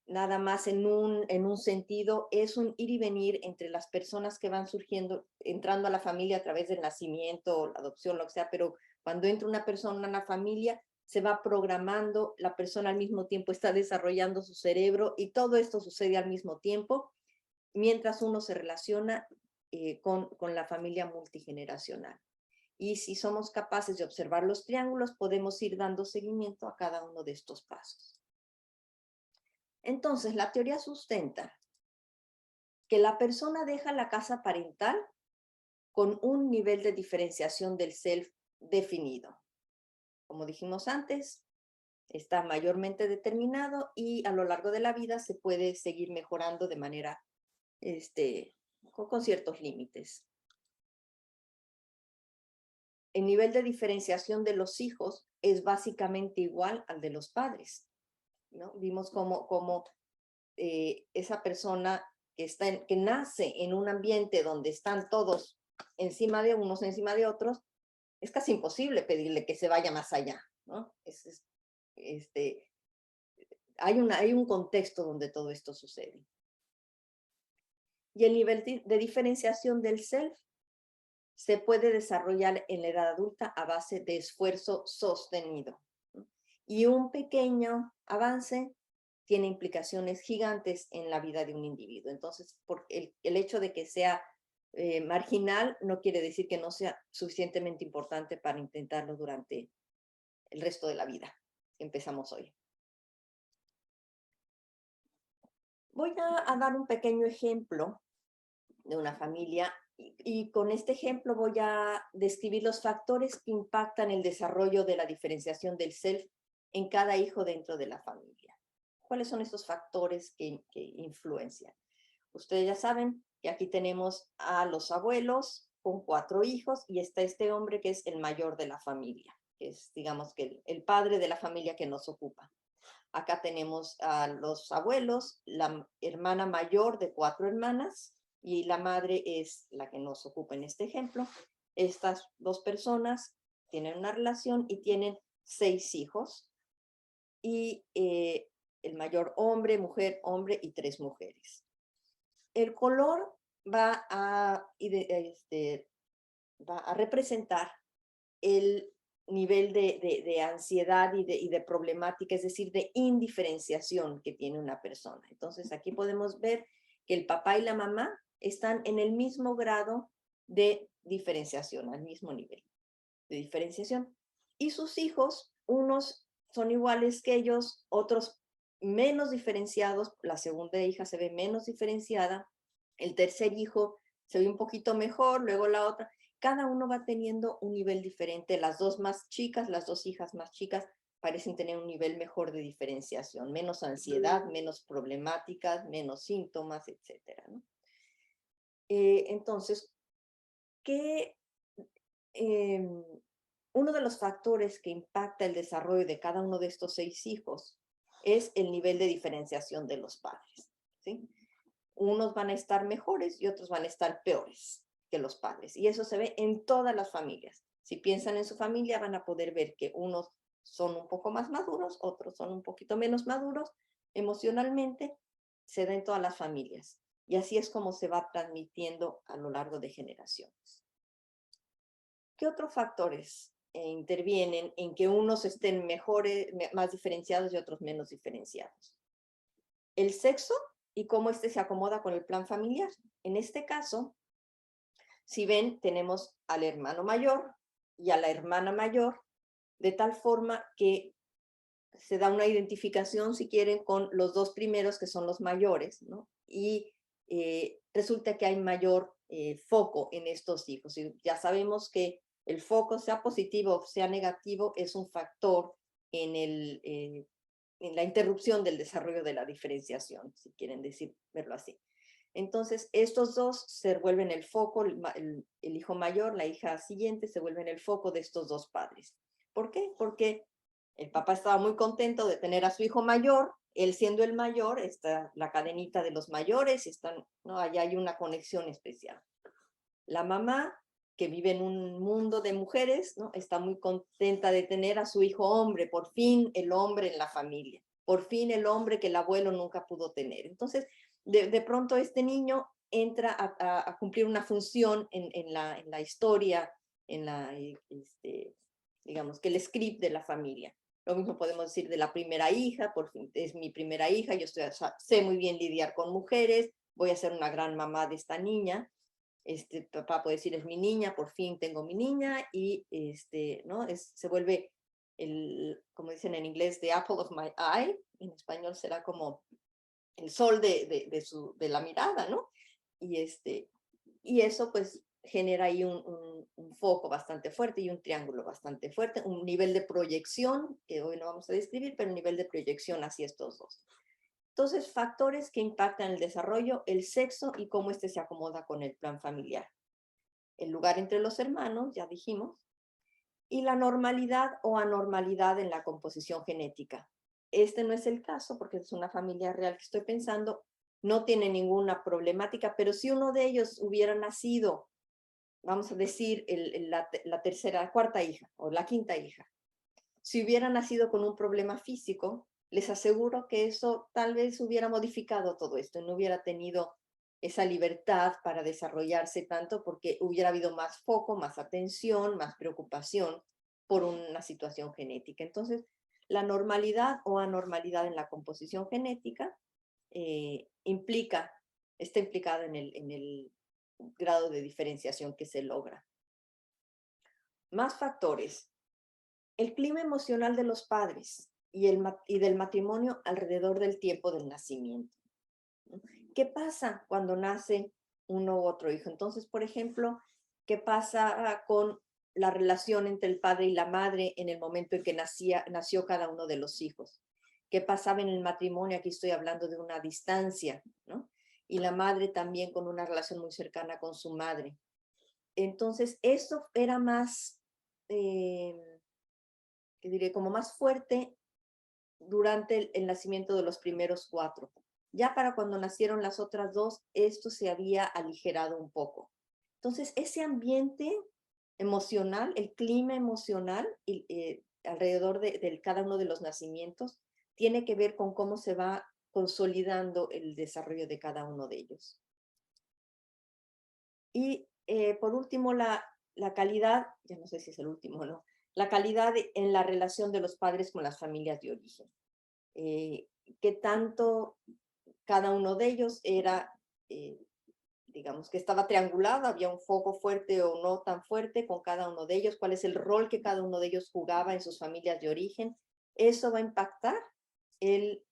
nada más en un sentido, es un ir y venir entre las personas que van surgiendo, entrando a la familia a través del nacimiento, la adopción, lo que sea, pero cuando entra una persona en la familia, se va programando, la persona al mismo tiempo está desarrollando su cerebro, y todo esto sucede al mismo tiempo, mientras uno se relaciona con la familia multigeneracional. Y si somos capaces de observar los triángulos, podemos ir dando seguimiento a cada uno de estos pasos. Entonces, la teoría sustenta que la persona deja la casa parental con un nivel de diferenciación del self definido. Como dijimos antes, está mayormente determinado y a lo largo de la vida se puede seguir mejorando de manera, con ciertos límites. El nivel de diferenciación de los hijos es básicamente igual al de los padres, ¿no? Vimos cómo esa persona que nace en un ambiente donde están todos encima de unos, encima de otros, es casi imposible pedirle que se vaya más allá, ¿no? Hay un contexto donde todo esto sucede. Y el nivel de diferenciación del self se puede desarrollar en la edad adulta a base de esfuerzo sostenido, ¿no? Y un pequeño avance tiene implicaciones gigantes en la vida de un individuo. Entonces, el hecho de que sea marginal no quiere decir que no sea suficientemente importante para intentarlo durante el resto de la vida. Empezamos hoy. Voy a dar un pequeño ejemplo de una familia y con este ejemplo voy a describir los factores que impactan el desarrollo de la diferenciación del self en cada hijo dentro de la familia. ¿Cuáles son estos factores que influencian? Ustedes ya saben que aquí tenemos a los abuelos con 4 hijos y está este hombre que es el mayor de la familia, que es, digamos, que el padre de la familia que nos ocupa. Acá tenemos a los abuelos, la hermana mayor de 4 hermanas y la madre es la que nos ocupa en este ejemplo. Estas 2 personas tienen una relación y tienen 6 hijos y el mayor hombre, mujer, hombre y 3 mujeres. El color va a representar el nivel de ansiedad y de problemática, es decir, de indiferenciación que tiene una persona. Entonces, aquí podemos ver que el papá y la mamá están en el mismo grado de diferenciación, al mismo nivel de diferenciación. Y sus hijos, unos son iguales que ellos, otros menos diferenciados. La segunda hija se ve menos diferenciada, el tercer hijo se ve un poquito mejor, luego la otra. Cada uno va teniendo un nivel diferente. Las 2 más chicas, las 2 hijas más chicas, parecen tener un nivel mejor de diferenciación, menos ansiedad, menos problemáticas, menos síntomas, etcétera, ¿no? Entonces, uno de los factores que impacta el desarrollo de cada uno de estos 6 hijos es el nivel de diferenciación de los padres, ¿sí? Unos van a estar mejores y otros van a estar peores que los padres. Y eso se ve en todas las familias. Si piensan en su familia, van a poder ver que unos son un poco más maduros, otros son un poquito menos maduros emocionalmente. Se da en todas las familias. Y así es como se va transmitiendo a lo largo de generaciones. ¿Qué otros factores intervienen en que unos estén mejores, más diferenciados y otros menos diferenciados? El sexo y cómo este se acomoda con el plan familiar. En este caso, si ven, tenemos al hermano mayor y a la hermana mayor, de tal forma que se da una identificación, si quieren, con los 2 primeros que son los mayores, ¿no? Y resulta que hay mayor foco en estos hijos. Y ya sabemos que el foco, sea positivo o sea negativo, es un factor en la interrupción del desarrollo de la diferenciación, si quieren verlo así. Entonces, estos 2 se vuelven el foco, el hijo mayor, la hija siguiente, se vuelven el foco de estos 2 padres. ¿Por qué? Porque el papá estaba muy contento de tener a su hijo mayor, él siendo el mayor, está la cadenita de los mayores, ¿no? Allá hay una conexión especial. La mamá, que vive en un mundo de mujeres, ¿no? Está muy contenta de tener a su hijo hombre, por fin el hombre en la familia, por fin el hombre que el abuelo nunca pudo tener. Entonces, de pronto este niño entra a cumplir una función en la historia, digamos que el script de la familia. Lo mismo podemos decir de la primera hija, por fin es mi primera hija, yo sé muy bien lidiar con mujeres, voy a ser una gran mamá de esta niña. Papá puede decir, es mi niña, por fin tengo mi niña, y ¿no? Se vuelve, como dicen en inglés, the apple of my eye, en español será como el sol de la mirada, ¿no? Y eso pues genera ahí un foco bastante fuerte y un triángulo bastante fuerte, un nivel de proyección, que hoy no vamos a describir, pero un nivel de proyección hacia estos 2. Entonces, factores que impactan el desarrollo, el sexo y cómo se acomoda con el plan familiar. El lugar entre los hermanos, ya dijimos, y la normalidad o anormalidad en la composición genética. Este no es el caso porque es una familia real que estoy pensando, no tiene ninguna problemática, pero si uno de ellos hubiera nacido, vamos a decir, la tercera, cuarta hija o la quinta hija, si hubiera nacido con un problema físico, les aseguro que eso tal vez hubiera modificado todo esto, no hubiera tenido esa libertad para desarrollarse tanto porque hubiera habido más foco, más atención, más preocupación por una situación genética. Entonces, la normalidad o anormalidad en la composición genética está implicada en el grado de diferenciación que se logra. Más factores. El clima emocional de los padres y del matrimonio alrededor del tiempo del nacimiento. ¿Qué pasa cuando nace uno u otro hijo? Entonces, por ejemplo, ¿qué pasa con la relación entre el padre y la madre en el momento en que nació cada uno de los hijos? ¿Qué pasaba en el matrimonio? Aquí estoy hablando de una distancia, ¿no? Y la madre también con una relación muy cercana con su madre. Entonces, eso era más, ¿qué diré? Como más fuerte durante el nacimiento de los primeros 4. Ya para cuando nacieron las otras 2, esto se había aligerado un poco. Entonces, ese ambiente emocional, el clima emocional alrededor de cada uno de los nacimientos, tiene que ver con cómo se va consolidando el desarrollo de cada uno de ellos. Y por último, la calidad, ya no sé si es el último o no, la calidad en la relación de los padres con las familias de origen. Qué tanto cada uno de ellos era, digamos, que estaba triangulado, había un foco fuerte o no tan fuerte con cada uno de ellos, cuál es el rol que cada uno de ellos jugaba en sus familias de origen. Eso va a impactar el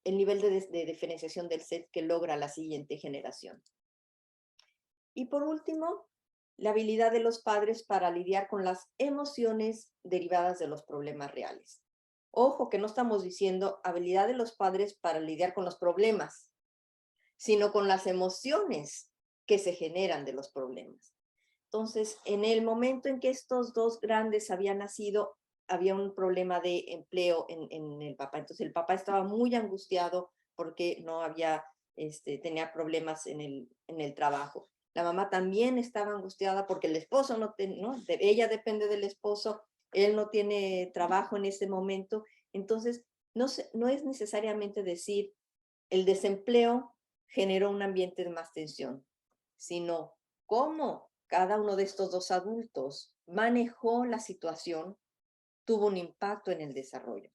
nivel de diferenciación del set que logra la siguiente generación. Y por último, la habilidad de los padres para lidiar con las emociones derivadas de los problemas reales. Ojo, que no estamos diciendo habilidad de los padres para lidiar con los problemas, sino con las emociones que se generan de los problemas. Entonces, en el momento en que estos 2 grandes habían nacido, había un problema de empleo en el papá. Entonces, el papá estaba muy angustiado porque no había, tenía problemas en el trabajo. La mamá también estaba angustiada porque el esposo ella depende del esposo, él no tiene trabajo en ese momento. Entonces, no es necesariamente decir el desempleo generó un ambiente de más tensión, sino cómo cada uno de estos 2 adultos manejó la situación tuvo un impacto en el desarrollo.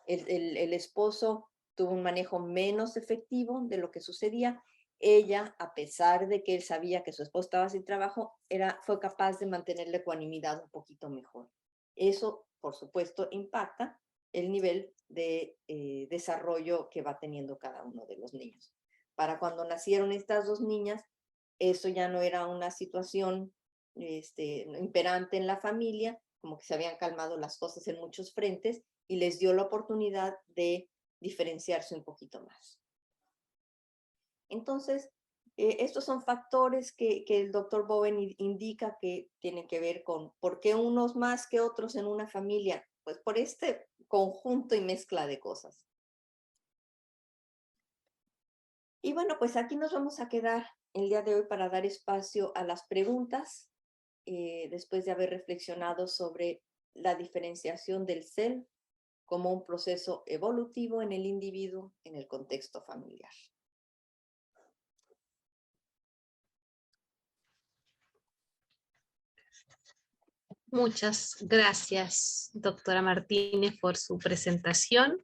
El esposo tuvo un manejo menos efectivo de lo que sucedía. Ella, a pesar de que él sabía que su esposo estaba sin trabajo, fue capaz de mantener la ecuanimidad un poquito mejor. Eso, por supuesto, impacta el nivel de desarrollo que va teniendo cada uno de los niños. Para cuando nacieron estas 2 niñas, eso ya no era una situación imperante en la familia, como que se habían calmado las cosas en muchos frentes y les dio la oportunidad de diferenciarse un poquito más. Entonces, estos son factores que el doctor Bowen indica que tienen que ver con por qué unos más que otros en una familia, pues por este conjunto y mezcla de cosas. Y bueno, pues aquí nos vamos a quedar el día de hoy para dar espacio a las preguntas, después de haber reflexionado sobre la diferenciación del self como un proceso evolutivo en el individuo en el contexto familiar. Muchas gracias, doctora Martínez, por su presentación.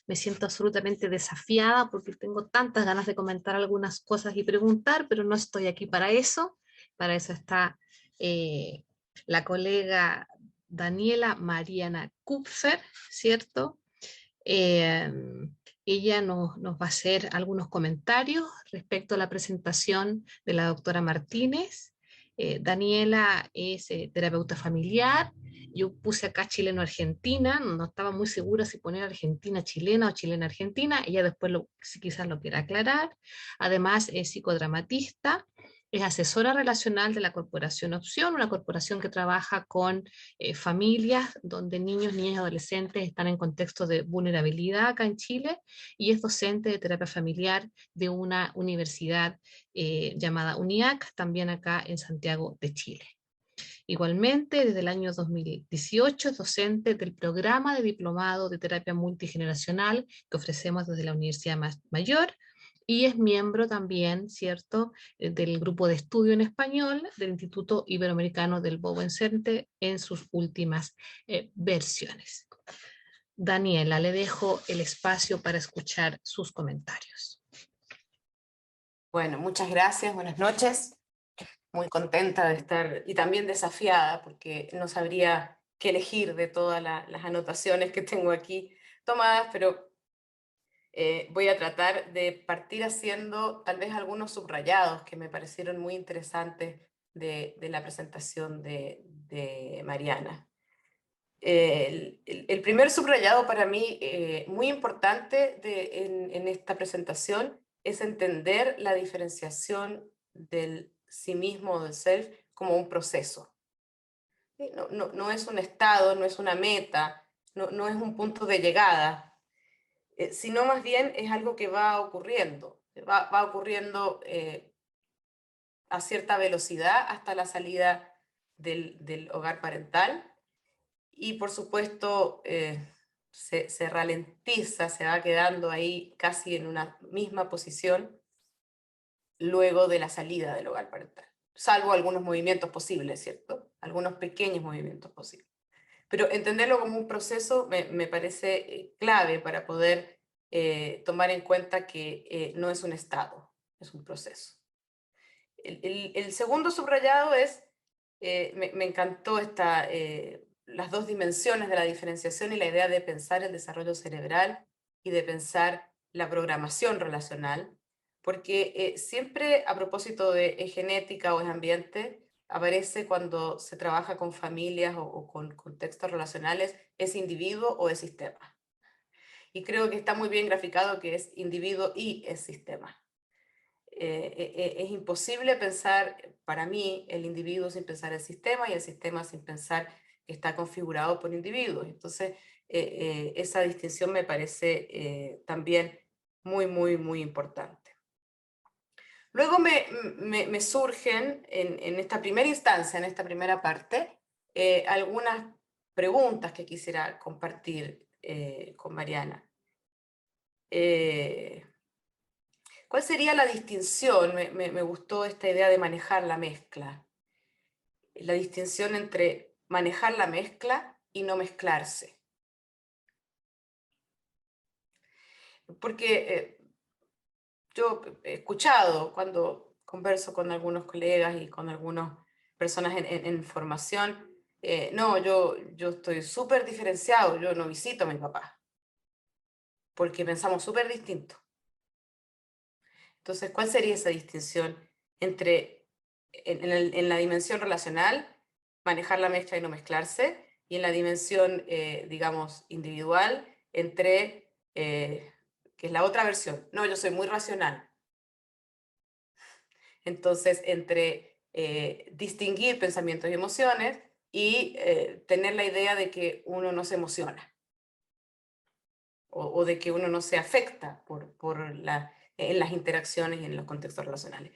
Me siento absolutamente desafiada porque tengo tantas ganas de comentar algunas cosas y preguntar, pero no estoy aquí para eso. Para eso está la colega Daniela Mariana Kupfer, ¿cierto? Ella nos va a hacer algunos comentarios respecto a la presentación de la doctora Martínez. Daniela es terapeuta familiar. Yo puse acá chileno-argentina, no estaba muy segura si poner argentina-chilena o chilena-argentina. Ella después quizás lo quiera aclarar. Además es psicodramatista Es asesora relacional de la Corporación Opción, una corporación que trabaja con familias donde niños, niñas y adolescentes están en contexto de vulnerabilidad acá en Chile, y es docente de terapia familiar de una universidad llamada UNIAC, también acá en Santiago de Chile. Igualmente, desde el año 2018 es docente del programa de diplomado de terapia multigeneracional que ofrecemos desde la Universidad Mayor, y es miembro también, ¿cierto?, del grupo de estudio en español del Instituto Iberoamericano del Bowen Center en sus últimas versiones. Daniela, le dejo el espacio para escuchar sus comentarios. Bueno, muchas gracias, buenas noches. Muy contenta de estar y también desafiada porque no sabría qué elegir de todas las anotaciones que tengo aquí tomadas, pero voy a tratar de partir haciendo tal vez algunos subrayados que me parecieron muy interesantes de la presentación de Mariana. El primer subrayado para mí, muy importante en esta presentación, es entender la diferenciación del sí mismo o del self como un proceso. ¿Sí? No es un estado, no es una meta, no es un punto de llegada, sino más bien es algo que va ocurriendo. Va ocurriendo a cierta velocidad hasta la salida del hogar parental, y por supuesto se ralentiza, se va quedando ahí casi en una misma posición luego de la salida del hogar parental, salvo algunos movimientos posibles, ¿cierto? Algunos pequeños movimientos posibles. Pero entenderlo como un proceso me parece clave para poder tomar en cuenta que no es un estado, es un proceso. El segundo subrayado es, me encantó las dos dimensiones de la diferenciación y la idea de pensar el desarrollo cerebral y de pensar la programación relacional, porque siempre a propósito de genética o es ambiente, aparece cuando se trabaja con familias o con contextos relacionales, es individuo o es sistema. Y creo que está muy bien graficado que es individuo y es sistema. Es imposible pensar, para mí, el individuo sin pensar el sistema y el sistema sin pensar que está configurado por individuos. Entonces, esa distinción me parece también muy importante. Luego me surgen en esta primera instancia, en esta primera parte, algunas preguntas que quisiera compartir con Mariana. ¿Cuál sería la distinción? Me gustó esta idea de manejar la mezcla. La distinción entre manejar la mezcla y no mezclarse. Porque yo he escuchado cuando converso con algunos colegas y con algunas personas en formación, no, yo estoy súper diferenciado, yo no visito a mi papá, porque pensamos súper distinto. Entonces, ¿cuál sería esa distinción entre, en la dimensión relacional, manejar la mezcla y no mezclarse, y en la dimensión, digamos, individual, entre, que es la otra versión, no, yo soy muy racional? Entonces, entre distinguir pensamientos y emociones y tener la idea de que uno no se emociona o de que uno no se afecta en las interacciones y en los contextos relacionales.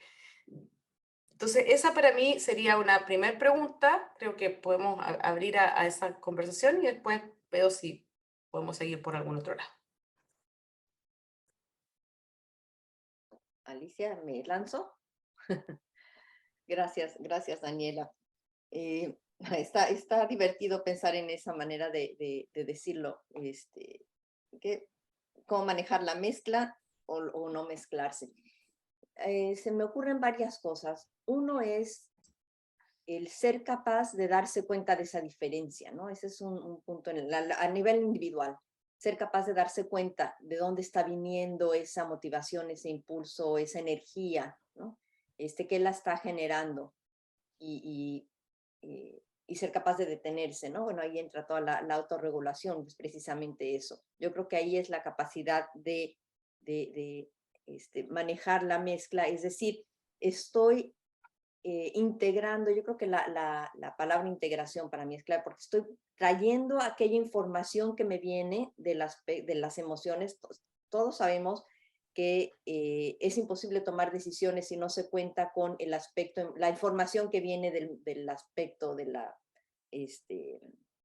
Entonces, esa para mí sería una primera pregunta. Creo que podemos abrir a esa conversación y después veo si podemos seguir por algún otro lado. Alicia, ¿me lanzo? Gracias, Daniela. Está divertido pensar en esa manera de decirlo, cómo manejar la mezcla o no mezclarse. Se me ocurren varias cosas. Uno es el ser capaz de darse cuenta de esa diferencia, ¿no? Ese es un punto a nivel individual. Ser capaz de darse cuenta de dónde está viniendo esa motivación, ese impulso, esa energía, ¿no? Que la está generando y ser capaz de detenerse, ¿no? Bueno, ahí entra toda la autorregulación, pues precisamente eso. Yo creo que ahí es la capacidad de manejar la mezcla, es decir, estoy integrando, yo creo que la palabra integración para mí es clave, porque estoy trayendo aquella información que me viene de las emociones. Todos sabemos que es imposible tomar decisiones si no se cuenta con el aspecto, la información que viene del aspecto del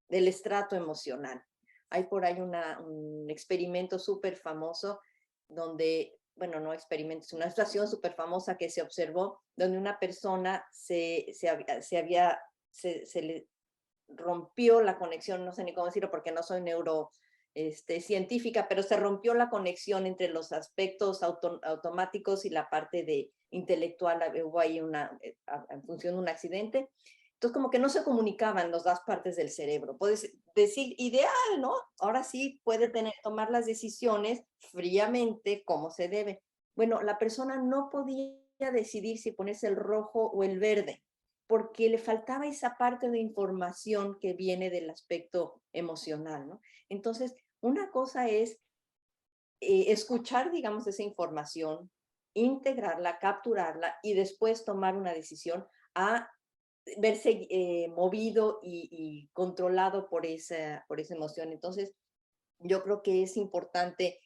estrato emocional. Hay por ahí un experimento súper famoso donde, bueno, no experimento, es una situación súper famosa que se observó, donde una persona se le rompió la conexión, no sé ni cómo decirlo porque no soy científica, pero se rompió la conexión entre los aspectos automáticos y la parte intelectual. Hubo ahí en función de un accidente. Entonces, como que no se comunicaban las dos partes del cerebro. Puedes decir, ideal, ¿no? Ahora sí puede tomar las decisiones fríamente como se debe. Bueno, la persona no podía decidir si ponerse el rojo o el verde, porque le faltaba esa parte de información que viene del aspecto emocional, ¿no? Entonces, una cosa es escuchar, digamos, esa información, integrarla, capturarla y después tomar una decisión a verse movido y controlado por esa emoción. Entonces, yo creo que es importante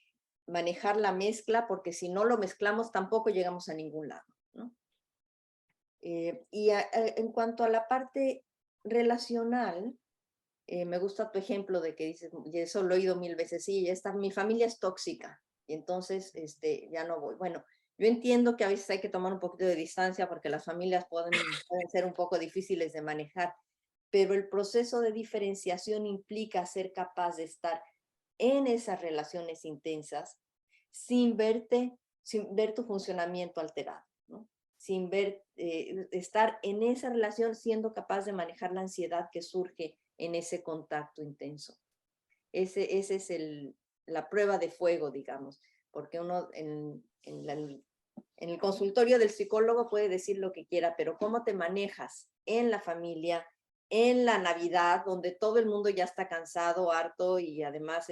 manejar la mezcla, porque si no lo mezclamos tampoco llegamos a ningún lado, ¿no? En cuanto a la parte relacional, me gusta tu ejemplo de que dices, y eso lo he oído 1000 veces, sí, mi familia es tóxica, y entonces ya no voy. Bueno, yo entiendo que a veces hay que tomar un poquito de distancia porque las familias pueden ser un poco difíciles de manejar, pero el proceso de diferenciación implica ser capaz de estar en esas relaciones intensas sin ver tu funcionamiento alterado, ¿no? Sin estar en esa relación siendo capaz de manejar la ansiedad que surge en ese contacto intenso. Ese es la prueba de fuego, digamos, porque uno en el consultorio del psicólogo puede decir lo que quiera, pero cómo te manejas en la familia, en la Navidad, donde todo el mundo ya está cansado, harto y además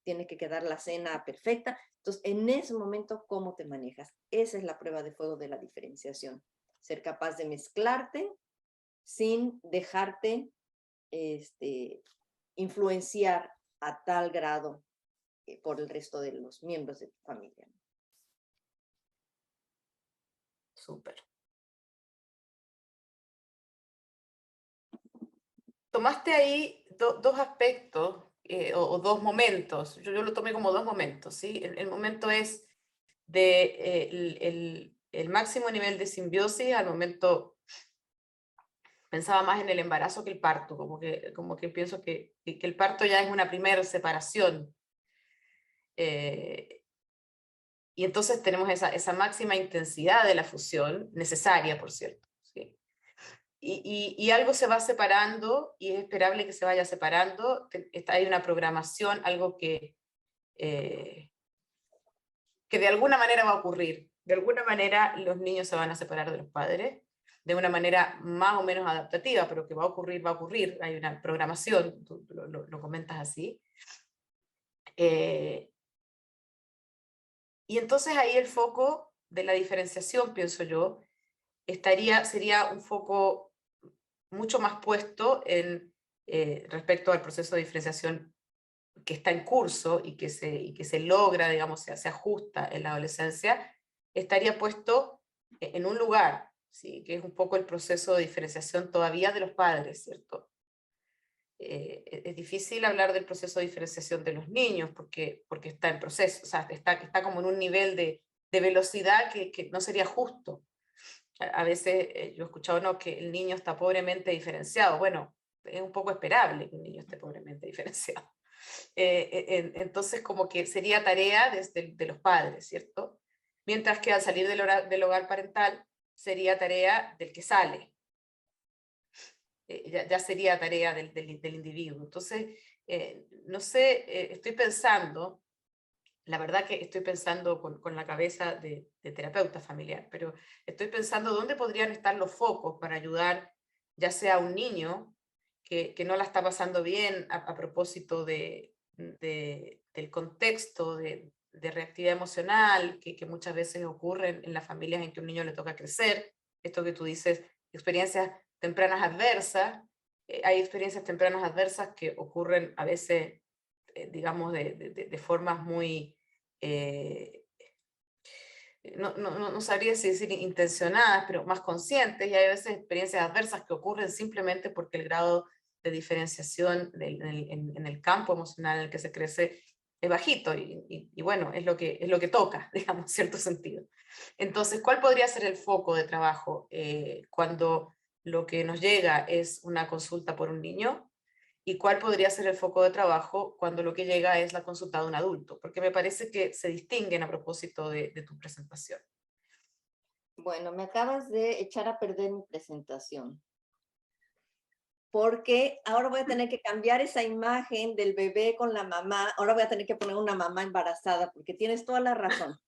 tiene que quedar la cena perfecta. Entonces, en ese momento, ¿cómo te manejas? Esa es la prueba de fuego de la diferenciación. Ser capaz de mezclarte sin dejarte influenciar a tal grado por el resto de los miembros de tu familia. Súper. Tomaste ahí dos aspectos o dos momentos. Yo lo tomé como dos momentos, ¿sí? El momento es el máximo nivel de simbiosis al momento. Pensaba más en el embarazo que el parto, como que pienso que el parto ya es una primera separación. Y entonces tenemos esa máxima intensidad de la fusión, necesaria, por cierto, ¿sí? Y algo se va separando, y es esperable que se vaya separando. Hay una programación, algo que de alguna manera va a ocurrir. De alguna manera los niños se van a separar de los padres, de una manera más o menos adaptativa, pero que va a ocurrir. Hay una programación, tú lo comentas así. Y entonces ahí el foco de la diferenciación, pienso yo, sería un foco mucho más puesto respecto al proceso de diferenciación que está en curso y que se logra, digamos, se ajusta en la adolescencia, estaría puesto en un lugar, ¿sí? Que es un poco el proceso de diferenciación todavía de los padres, ¿cierto? Es difícil hablar del proceso de diferenciación de los niños porque está en proceso, o sea, está como en un nivel de velocidad que no sería justo. A veces yo he escuchado, no, que el niño está pobremente diferenciado. Bueno, es un poco esperable que un niño esté pobremente diferenciado. Entonces, como que sería tarea de los padres, ¿cierto? Mientras que al salir del hogar parental, sería tarea del que sale. Ya sería tarea del individuo. Entonces, no sé, estoy pensando, la verdad que estoy pensando con la cabeza de terapeuta familiar, pero estoy pensando dónde podrían estar los focos para ayudar ya sea a un niño que no la está pasando bien a propósito del contexto de reactividad emocional que muchas veces ocurre en las familias en que a un niño le toca crecer, esto que tú dices, experiencias tempranas adversas. Hay experiencias tempranas adversas que ocurren a veces, digamos, de formas muy, no sabría si decir intencionadas, pero más conscientes, y hay a veces experiencias adversas que ocurren simplemente porque el grado de diferenciación en el campo emocional en el que se crece es bajito, y bueno, es lo que toca, digamos, en cierto sentido. Entonces, ¿cuál podría ser el foco de trabajo cuando lo que nos llega es una consulta por un niño? ¿Y cuál podría ser el foco de trabajo cuando lo que llega es la consulta de un adulto? Porque me parece que se distinguen a propósito de tu presentación. Bueno, me acabas de echar a perder mi presentación, porque ahora voy a tener que cambiar esa imagen del bebé con la mamá. Ahora voy a tener que poner una mamá embarazada, porque tienes toda la razón.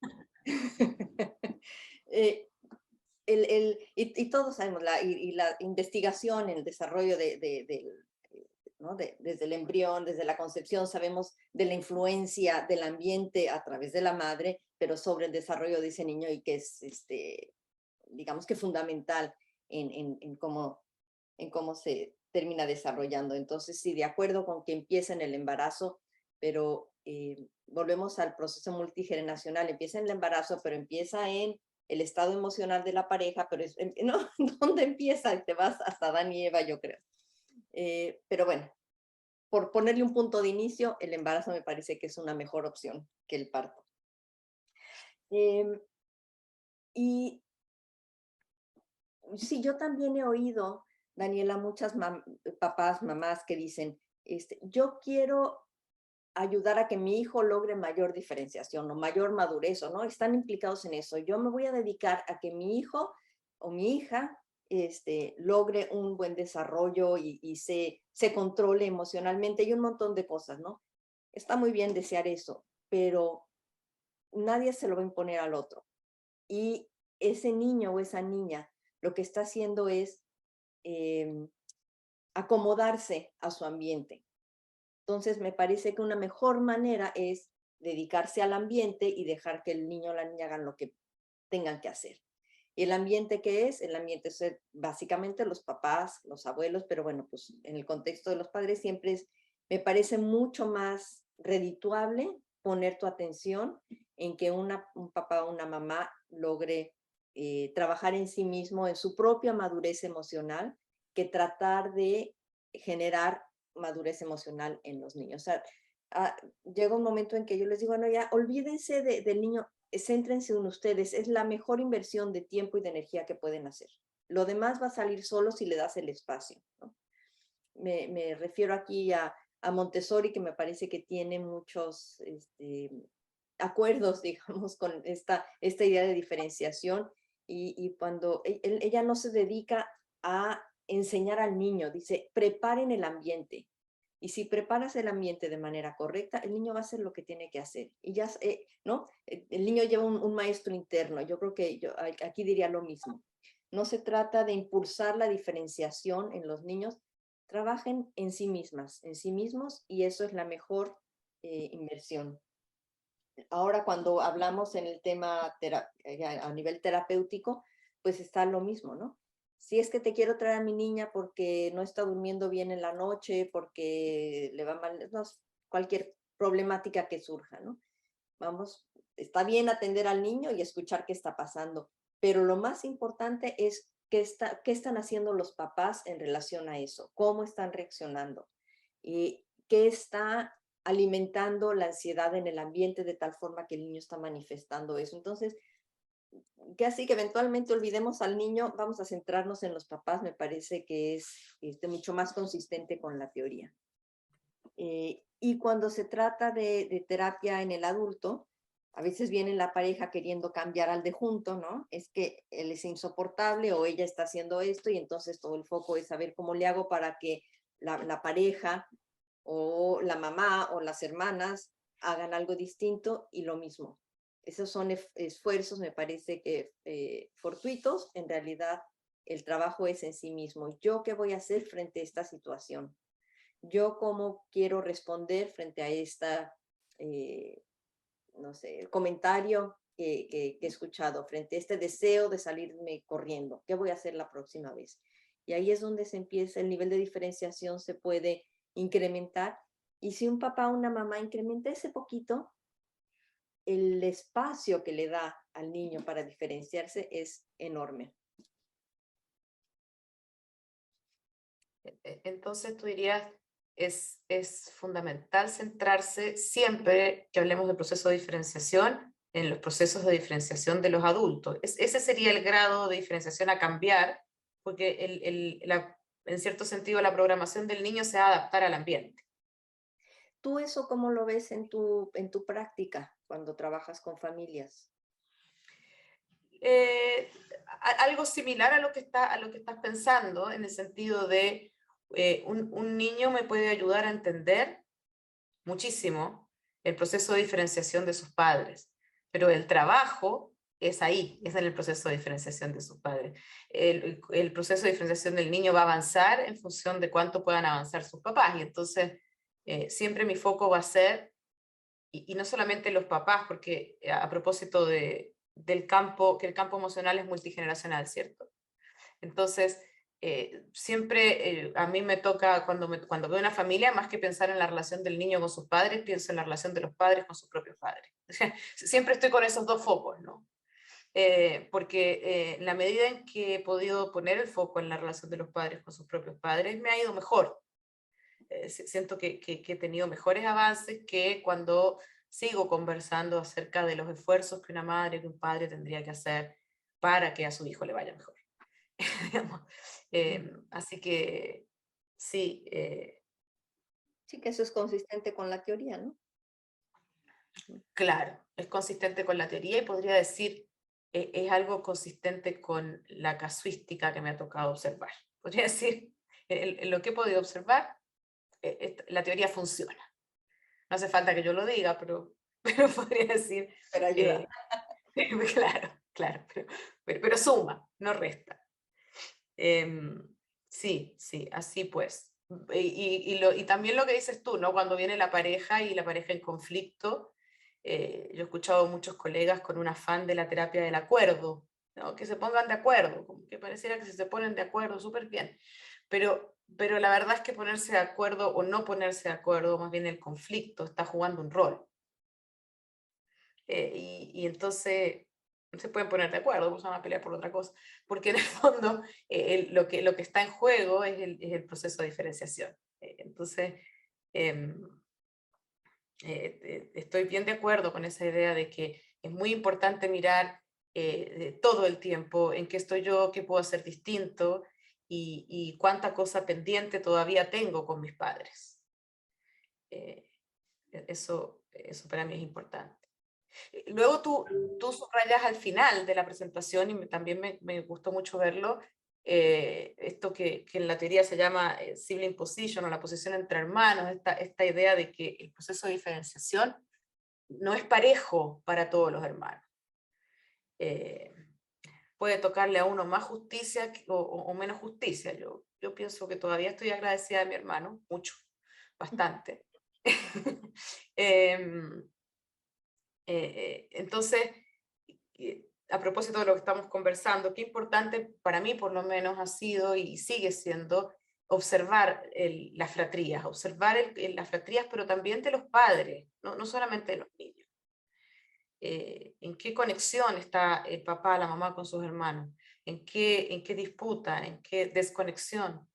Eh, y todos sabemos, la investigación, el desarrollo ¿no? Desde el embrión, desde la concepción, sabemos de la influencia del ambiente a través de la madre, pero sobre el desarrollo de ese niño, y que es, digamos que fundamental en cómo se termina desarrollando. Entonces, sí, de acuerdo con que empieza en el embarazo, pero volvemos al proceso multigeneracional. Empieza en el embarazo, pero empieza en el estado emocional de la pareja, pero ¿no? ¿Dónde empieza? Te vas hasta Adán y Eva, yo creo. Pero bueno, por ponerle un punto de inicio, el embarazo me parece que es una mejor opción que el parto. Y sí, yo también he oído, Daniela, muchas papás, mamás que dicen, yo quiero ayudar a que mi hijo logre mayor diferenciación o mayor madurez, o no, están implicados en eso. Yo me voy a dedicar a que mi hijo o mi hija logre un buen desarrollo y se controle emocionalmente y un montón de cosas, ¿no? Está muy bien desear eso, pero nadie se lo va a imponer al otro. Y ese niño o esa niña lo que está haciendo es acomodarse a su ambiente. Entonces, me parece que una mejor manera es dedicarse al ambiente y dejar que el niño o la niña hagan lo que tengan que hacer. ¿Y el ambiente qué es? El ambiente es básicamente los papás, los abuelos, pero bueno, pues en el contexto de los padres siempre me parece mucho más redituable poner tu atención en que un papá o una mamá logre trabajar en sí mismo, en su propia madurez emocional, que tratar de generar madurez emocional en los niños. O sea, llega un momento en que yo les digo, bueno, ya olvídense del niño, céntrense en ustedes, es la mejor inversión de tiempo y de energía que pueden hacer. Lo demás va a salir solo si le das el espacio, ¿no? Me refiero aquí a Montessori, que me parece que tiene muchos acuerdos, digamos, con esta idea de diferenciación, y cuando ella no se dedica a enseñar al niño, dice, preparen el ambiente. Y si preparas el ambiente de manera correcta, el niño va a hacer lo que tiene que hacer. Y ya, ¿no? El niño lleva un maestro interno. Yo creo que yo aquí diría lo mismo. No se trata de impulsar la diferenciación en los niños. Trabajen en sí mismas, en sí mismos, y eso es la mejor inversión. Ahora, cuando hablamos en el tema a nivel terapéutico, pues está lo mismo, ¿no? Si es que te quiero traer a mi niña porque no está durmiendo bien en la noche, porque le va mal, no, cualquier problemática que surja, ¿no? Vamos, está bien atender al niño y escuchar qué está pasando, pero lo más importante es qué están haciendo los papás en relación a eso, cómo están reaccionando y qué está alimentando la ansiedad en el ambiente de tal forma que el niño está manifestando eso. Entonces, que así que eventualmente olvidemos al niño, vamos a centrarnos en los papás, me parece que es mucho más consistente con la teoría. Y cuando se trata de terapia en el adulto, a veces viene la pareja queriendo cambiar al de junto, ¿no? Es que él es insoportable o ella está haciendo esto, y entonces todo el foco es saber cómo le hago para que la pareja o la mamá o las hermanas hagan algo distinto, y lo mismo. Esos son esfuerzos, me parece que fortuitos. En realidad, el trabajo es en sí mismo. ¿Yo qué voy a hacer frente a esta situación? ¿Yo cómo quiero responder frente a esta, no sé, comentario que he escuchado frente a este deseo de salirme corriendo. ¿Qué voy a hacer la próxima vez? Y ahí es donde se empieza, el nivel de diferenciación se puede incrementar. Y si un papá o una mamá incrementa ese poquito, el espacio que le da al niño para diferenciarse es enorme. Entonces tú dirías, es fundamental centrarse siempre que hablemos de proceso de diferenciación en los procesos de diferenciación de los adultos. Ese sería el grado de diferenciación a cambiar, porque en cierto sentido la programación del niño se va a adaptar al ambiente. ¿Tú eso cómo lo ves en tu práctica cuando trabajas con familias? Algo similar a lo que estás pensando, en el sentido de un niño me puede ayudar a entender muchísimo el proceso de diferenciación de sus padres, pero el trabajo es ahí, es en el proceso de diferenciación de sus padres. El proceso de diferenciación del niño va a avanzar en función de cuánto puedan avanzar sus papás, y entonces siempre mi foco va a ser, y no solamente los papás, porque a propósito del campo, que el campo emocional es multigeneracional, ¿cierto? Entonces, siempre a mí me toca, cuando veo una familia, más que pensar en la relación del niño con sus padres, pienso en la relación de los padres con sus propios padres. Siempre estoy con esos dos focos, ¿no? Porque en la medida en que he podido poner el foco en la relación de los padres con sus propios padres, me ha ido mejor. Siento que he tenido mejores avances que cuando sigo conversando acerca de los esfuerzos que una madre, que un padre tendría que hacer para que a su hijo le vaya mejor. Así que sí. Sí, que eso es consistente con la teoría, ¿no? Claro, es consistente con la teoría y podría decir, es algo consistente con la casuística que me ha tocado observar. Podría decir, lo que he podido observar, la teoría funciona. No hace falta que yo lo diga, pero podría decir... Pero ayuda. Claro, pero suma, no resta. Sí, así pues. Y también lo que dices tú, ¿no? Cuando viene la pareja y la pareja en conflicto, yo he escuchado muchos colegas con un afán de la terapia del acuerdo, ¿no? Que se pongan de acuerdo, como que pareciera que si se ponen de acuerdo, súper bien. Pero la verdad es que ponerse de acuerdo o no ponerse de acuerdo, más bien el conflicto, está jugando un rol. Y entonces no se pueden poner de acuerdo, pues van a pelear por otra cosa, porque en el fondo lo que está en juego es el proceso de diferenciación. Entonces, estoy bien de acuerdo con esa idea de que es muy importante mirar todo el tiempo en qué estoy yo, qué puedo hacer distinto y cuánta cosa pendiente todavía tengo con mis padres. Eso para mí es importante. Luego tú subrayas al final de la presentación, y también me gustó mucho verlo, esto que en la teoría se llama sibling position, o la posición entre hermanos, esta idea de que el proceso de diferenciación no es parejo para todos los hermanos. Puede tocarle a uno más justicia o menos justicia. Yo pienso que todavía estoy agradecida de mi hermano, mucho, bastante. Entonces, a propósito de lo que estamos conversando, qué importante para mí por lo menos ha sido y sigue siendo observar las fratrías, las fratrías, pero también de los padres, no solamente de los niños. En qué conexión está el papá, la mamá con sus hermanos, en qué disputa, en qué desconexión.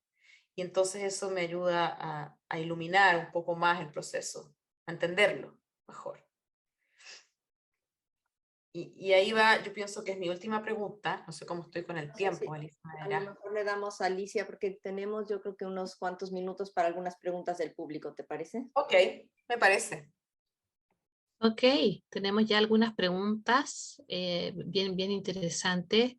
Y entonces eso me ayuda a iluminar un poco más el proceso, a entenderlo mejor. Y ahí va, yo pienso que es mi última pregunta, no sé cómo estoy con el tiempo, Alicia. A lo mejor le damos a Alicia, porque tenemos yo creo que unos cuantos minutos para algunas preguntas del público, ¿te parece? Ok, me parece. Ok, tenemos ya algunas preguntas bien interesantes.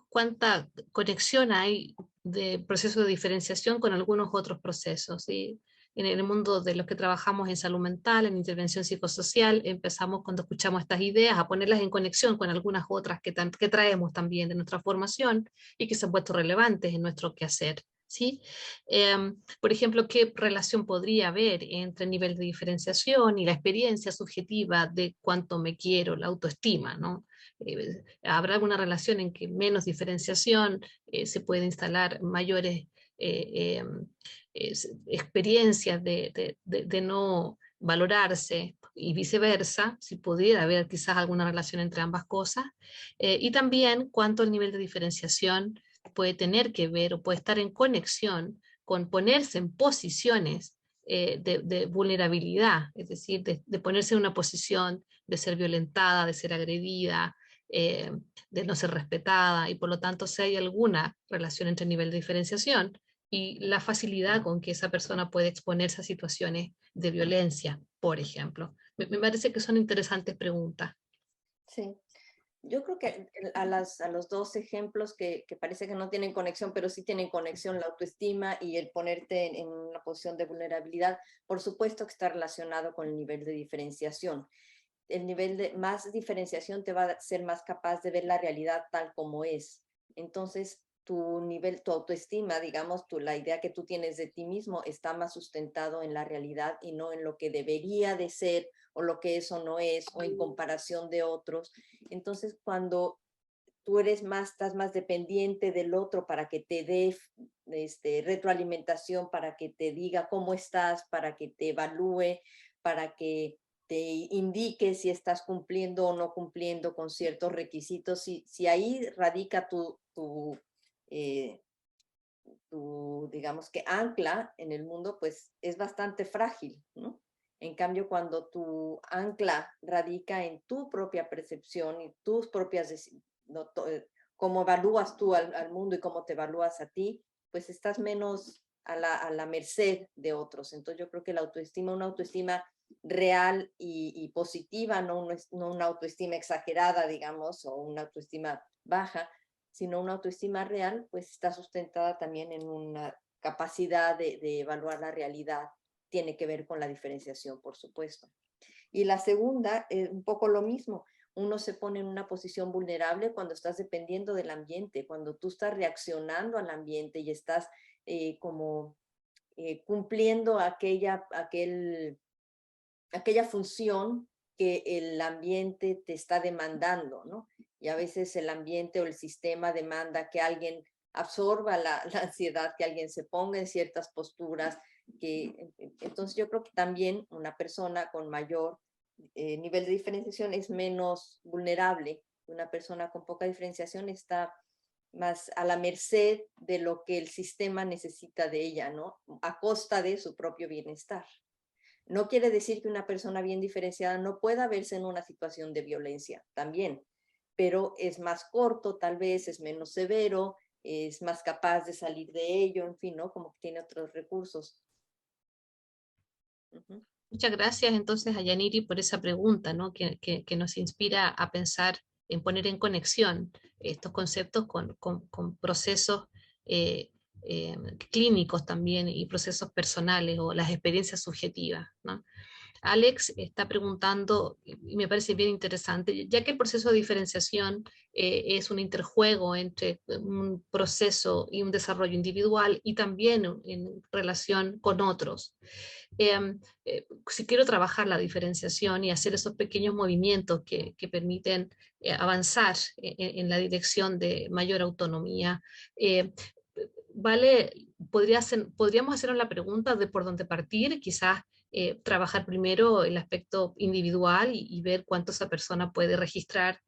¿Cuánta conexión hay de proceso de diferenciación con algunos otros procesos? ¿Sí? En el mundo de los que trabajamos en salud mental, en intervención psicosocial, empezamos cuando escuchamos estas ideas a ponerlas en conexión con algunas otras que traemos también de nuestra formación y que se han puesto relevantes en nuestro quehacer ¿sí? Por ejemplo, ¿qué relación podría haber entre el nivel de diferenciación y la experiencia subjetiva de cuánto me quiero, la autoestima, ¿no? ¿Habrá alguna relación en que menos diferenciación se puede instalar mayores experiencias de no valorarse y viceversa, si pudiera haber quizás alguna relación entre ambas cosas, y también cuánto el nivel de diferenciación puede tener que ver o puede estar en conexión con ponerse en posiciones de vulnerabilidad, es decir, de ponerse en una posición de ser violentada, de ser agredida, eh, de no ser respetada, y por lo tanto si hay alguna relación entre el nivel de diferenciación y la facilidad con que esa persona puede exponerse a situaciones de violencia, por ejemplo. Me parece que son interesantes preguntas. Sí. Yo creo que a los dos ejemplos que parece que no tienen conexión, pero sí tienen conexión, la autoestima y el ponerte en una posición de vulnerabilidad, por supuesto que está relacionado con el nivel de diferenciación. El nivel de más diferenciación te va a ser más capaz de ver la realidad tal como es. Entonces, tu nivel, tu autoestima, digamos, la idea que tú tienes de ti mismo está más sustentado en la realidad y no en lo que debería de ser o lo que eso no es o en comparación de otros. Entonces, cuando tú estás más dependiente del otro para que te dé retroalimentación, para que te diga cómo estás, para que te evalúe, para que te indique si estás cumpliendo o no cumpliendo con ciertos requisitos. Si ahí radica eh, digamos que ancla en el mundo, pues es bastante frágil, ¿no? En cambio, cuando tu ancla radica en tu propia percepción y tus propias, no, cómo evalúas tú al mundo y cómo te evalúas a ti, pues estás menos a la merced de otros. Entonces yo creo que la autoestima, una autoestima real y positiva, no una autoestima exagerada, digamos, o una autoestima baja, sino una autoestima real, pues está sustentada también en una capacidad de evaluar la realidad. Tiene que ver con la diferenciación, por supuesto. Y la segunda es un poco lo mismo. Uno se pone en una posición vulnerable cuando estás dependiendo del ambiente, cuando tú estás reaccionando al ambiente y estás cumpliendo aquella función que el ambiente te está demandando, ¿no? Y a veces el ambiente o el sistema demanda que alguien absorba la ansiedad, que alguien se ponga en ciertas posturas, entonces yo creo que también una persona con mayor nivel de diferenciación es menos vulnerable. Una persona con poca diferenciación está más a la merced de lo que el sistema necesita de ella, ¿no? A costa de su propio bienestar. No quiere decir que una persona bien diferenciada no pueda verse en una situación de violencia también, pero es más corto, tal vez es menos severo, es más capaz de salir de ello, en fin, ¿no? Como que tiene otros recursos. Uh-huh. Muchas gracias entonces a Yaniri por esa pregunta, ¿no? que nos inspira a pensar en poner en conexión estos conceptos con procesos clínicos también y procesos personales o las experiencias subjetivas, ¿no? Alex está preguntando, y me parece bien interesante, ya que el proceso de diferenciación es un interjuego entre un proceso y un desarrollo individual y también en relación con otros. Si quiero trabajar la diferenciación y hacer esos pequeños movimientos que permiten avanzar la dirección de mayor autonomía, podríamos hacernos la pregunta de por dónde partir, quizás trabajar primero el aspecto individual y ver cuánto esa persona puede registrar,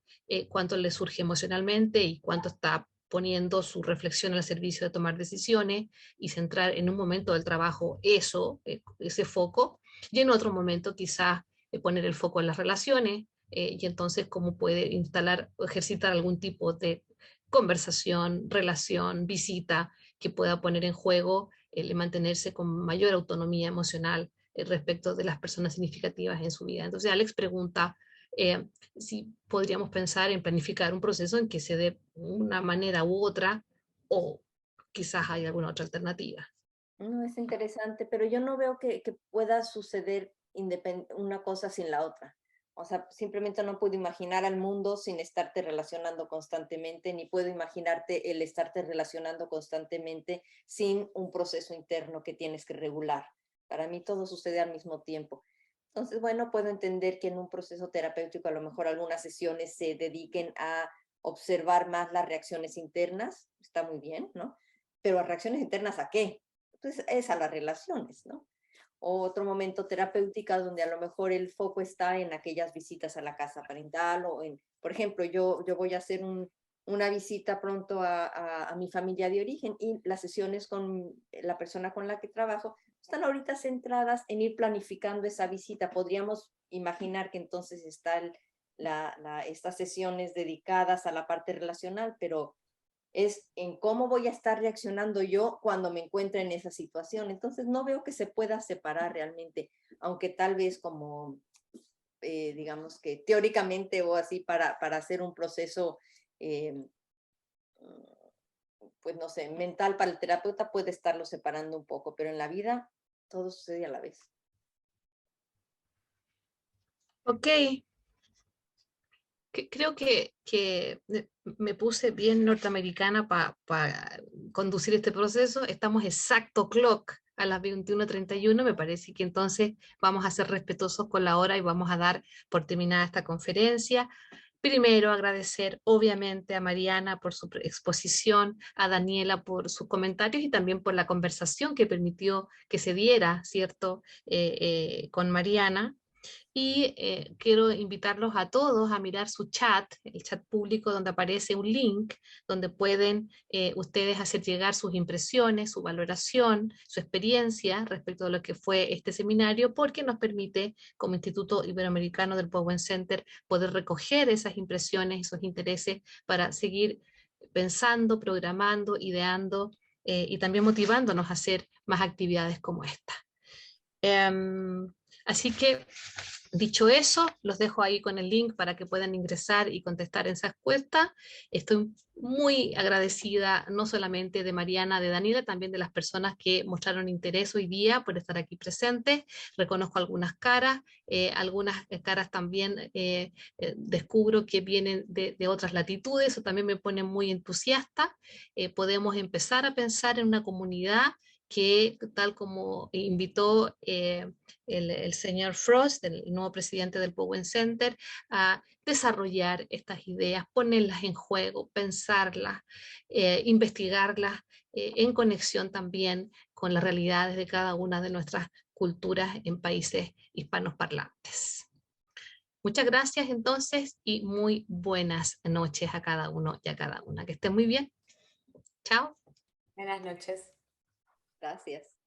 cuánto le surge emocionalmente y cuánto está poniendo su reflexión al servicio de tomar decisiones y centrar en un momento del trabajo ese foco, y en otro momento quizás poner el foco en las relaciones, y entonces cómo puede instalar o ejercitar algún tipo de conversación, relación, visita que pueda poner en juego el mantenerse con mayor autonomía emocional respecto de las personas significativas en su vida. Entonces Alex pregunta si podríamos pensar en planificar un proceso en que se dé una manera u otra, o quizás hay alguna otra alternativa. No, es interesante, pero yo no veo que pueda suceder una cosa sin la otra. O sea, simplemente no puedo imaginar al mundo sin estarte relacionando constantemente, ni puedo imaginarte el estarte relacionando constantemente sin un proceso interno que tienes que regular. Para mí todo sucede al mismo tiempo. Entonces, bueno, puedo entender que en un proceso terapéutico a lo mejor algunas sesiones se dediquen a observar más las reacciones internas, está muy bien, ¿no? Pero ¿a reacciones internas a qué? Pues es a las relaciones, ¿no? O otro momento terapéutica donde a lo mejor el foco está en aquellas visitas a la casa parental o en, por ejemplo, yo voy a hacer una visita pronto a mi familia de origen y las sesiones con la persona con la que trabajo están ahorita centradas en ir planificando esa visita. Podríamos imaginar que entonces están estas sesiones dedicadas a la parte relacional, pero es en cómo voy a estar reaccionando yo cuando me encuentre en esa situación. Entonces no veo que se pueda separar realmente, aunque tal vez como, digamos que teóricamente o así para hacer un proceso, pues no sé, mental para el terapeuta puede estarlo separando un poco, pero en la vida todo sucede a la vez. Ok, creo que me puse bien norteamericana para conducir este proceso. Estamos exacto clock a las 21:31. Me parece que entonces vamos a ser respetuosos con la hora y vamos a dar por terminada esta conferencia. Primero, agradecer obviamente a Mariana por su exposición, a Daniela por sus comentarios y también por la conversación que permitió que se diera, ¿cierto?, con Mariana. Y quiero invitarlos a todos a mirar su chat, el chat público donde aparece un link donde pueden ustedes hacer llegar sus impresiones, su valoración, su experiencia respecto a lo que fue este seminario, porque nos permite como Instituto Iberoamericano del Bowen Center poder recoger esas impresiones, esos intereses para seguir pensando, programando, ideando y también motivándonos a hacer más actividades como esta. Así que, dicho eso, los dejo ahí con el link para que puedan ingresar y contestar en esa encuesta. Estoy muy agradecida no solamente de Mariana, de Daniela, también de las personas que mostraron interés hoy día por estar aquí presentes. Reconozco algunas caras también descubro que vienen de otras latitudes, eso también me pone muy entusiasta. Podemos empezar a pensar en una comunidad que, tal como invitó el señor Frost, el nuevo presidente del Bowen Center, a desarrollar estas ideas, ponerlas en juego, pensarlas, investigarlas en conexión también con las realidades de cada una de nuestras culturas en países hispanos parlantes. Muchas gracias entonces y muy buenas noches a cada uno y a cada una. Que estén muy bien. Chao. Buenas noches. Gracias.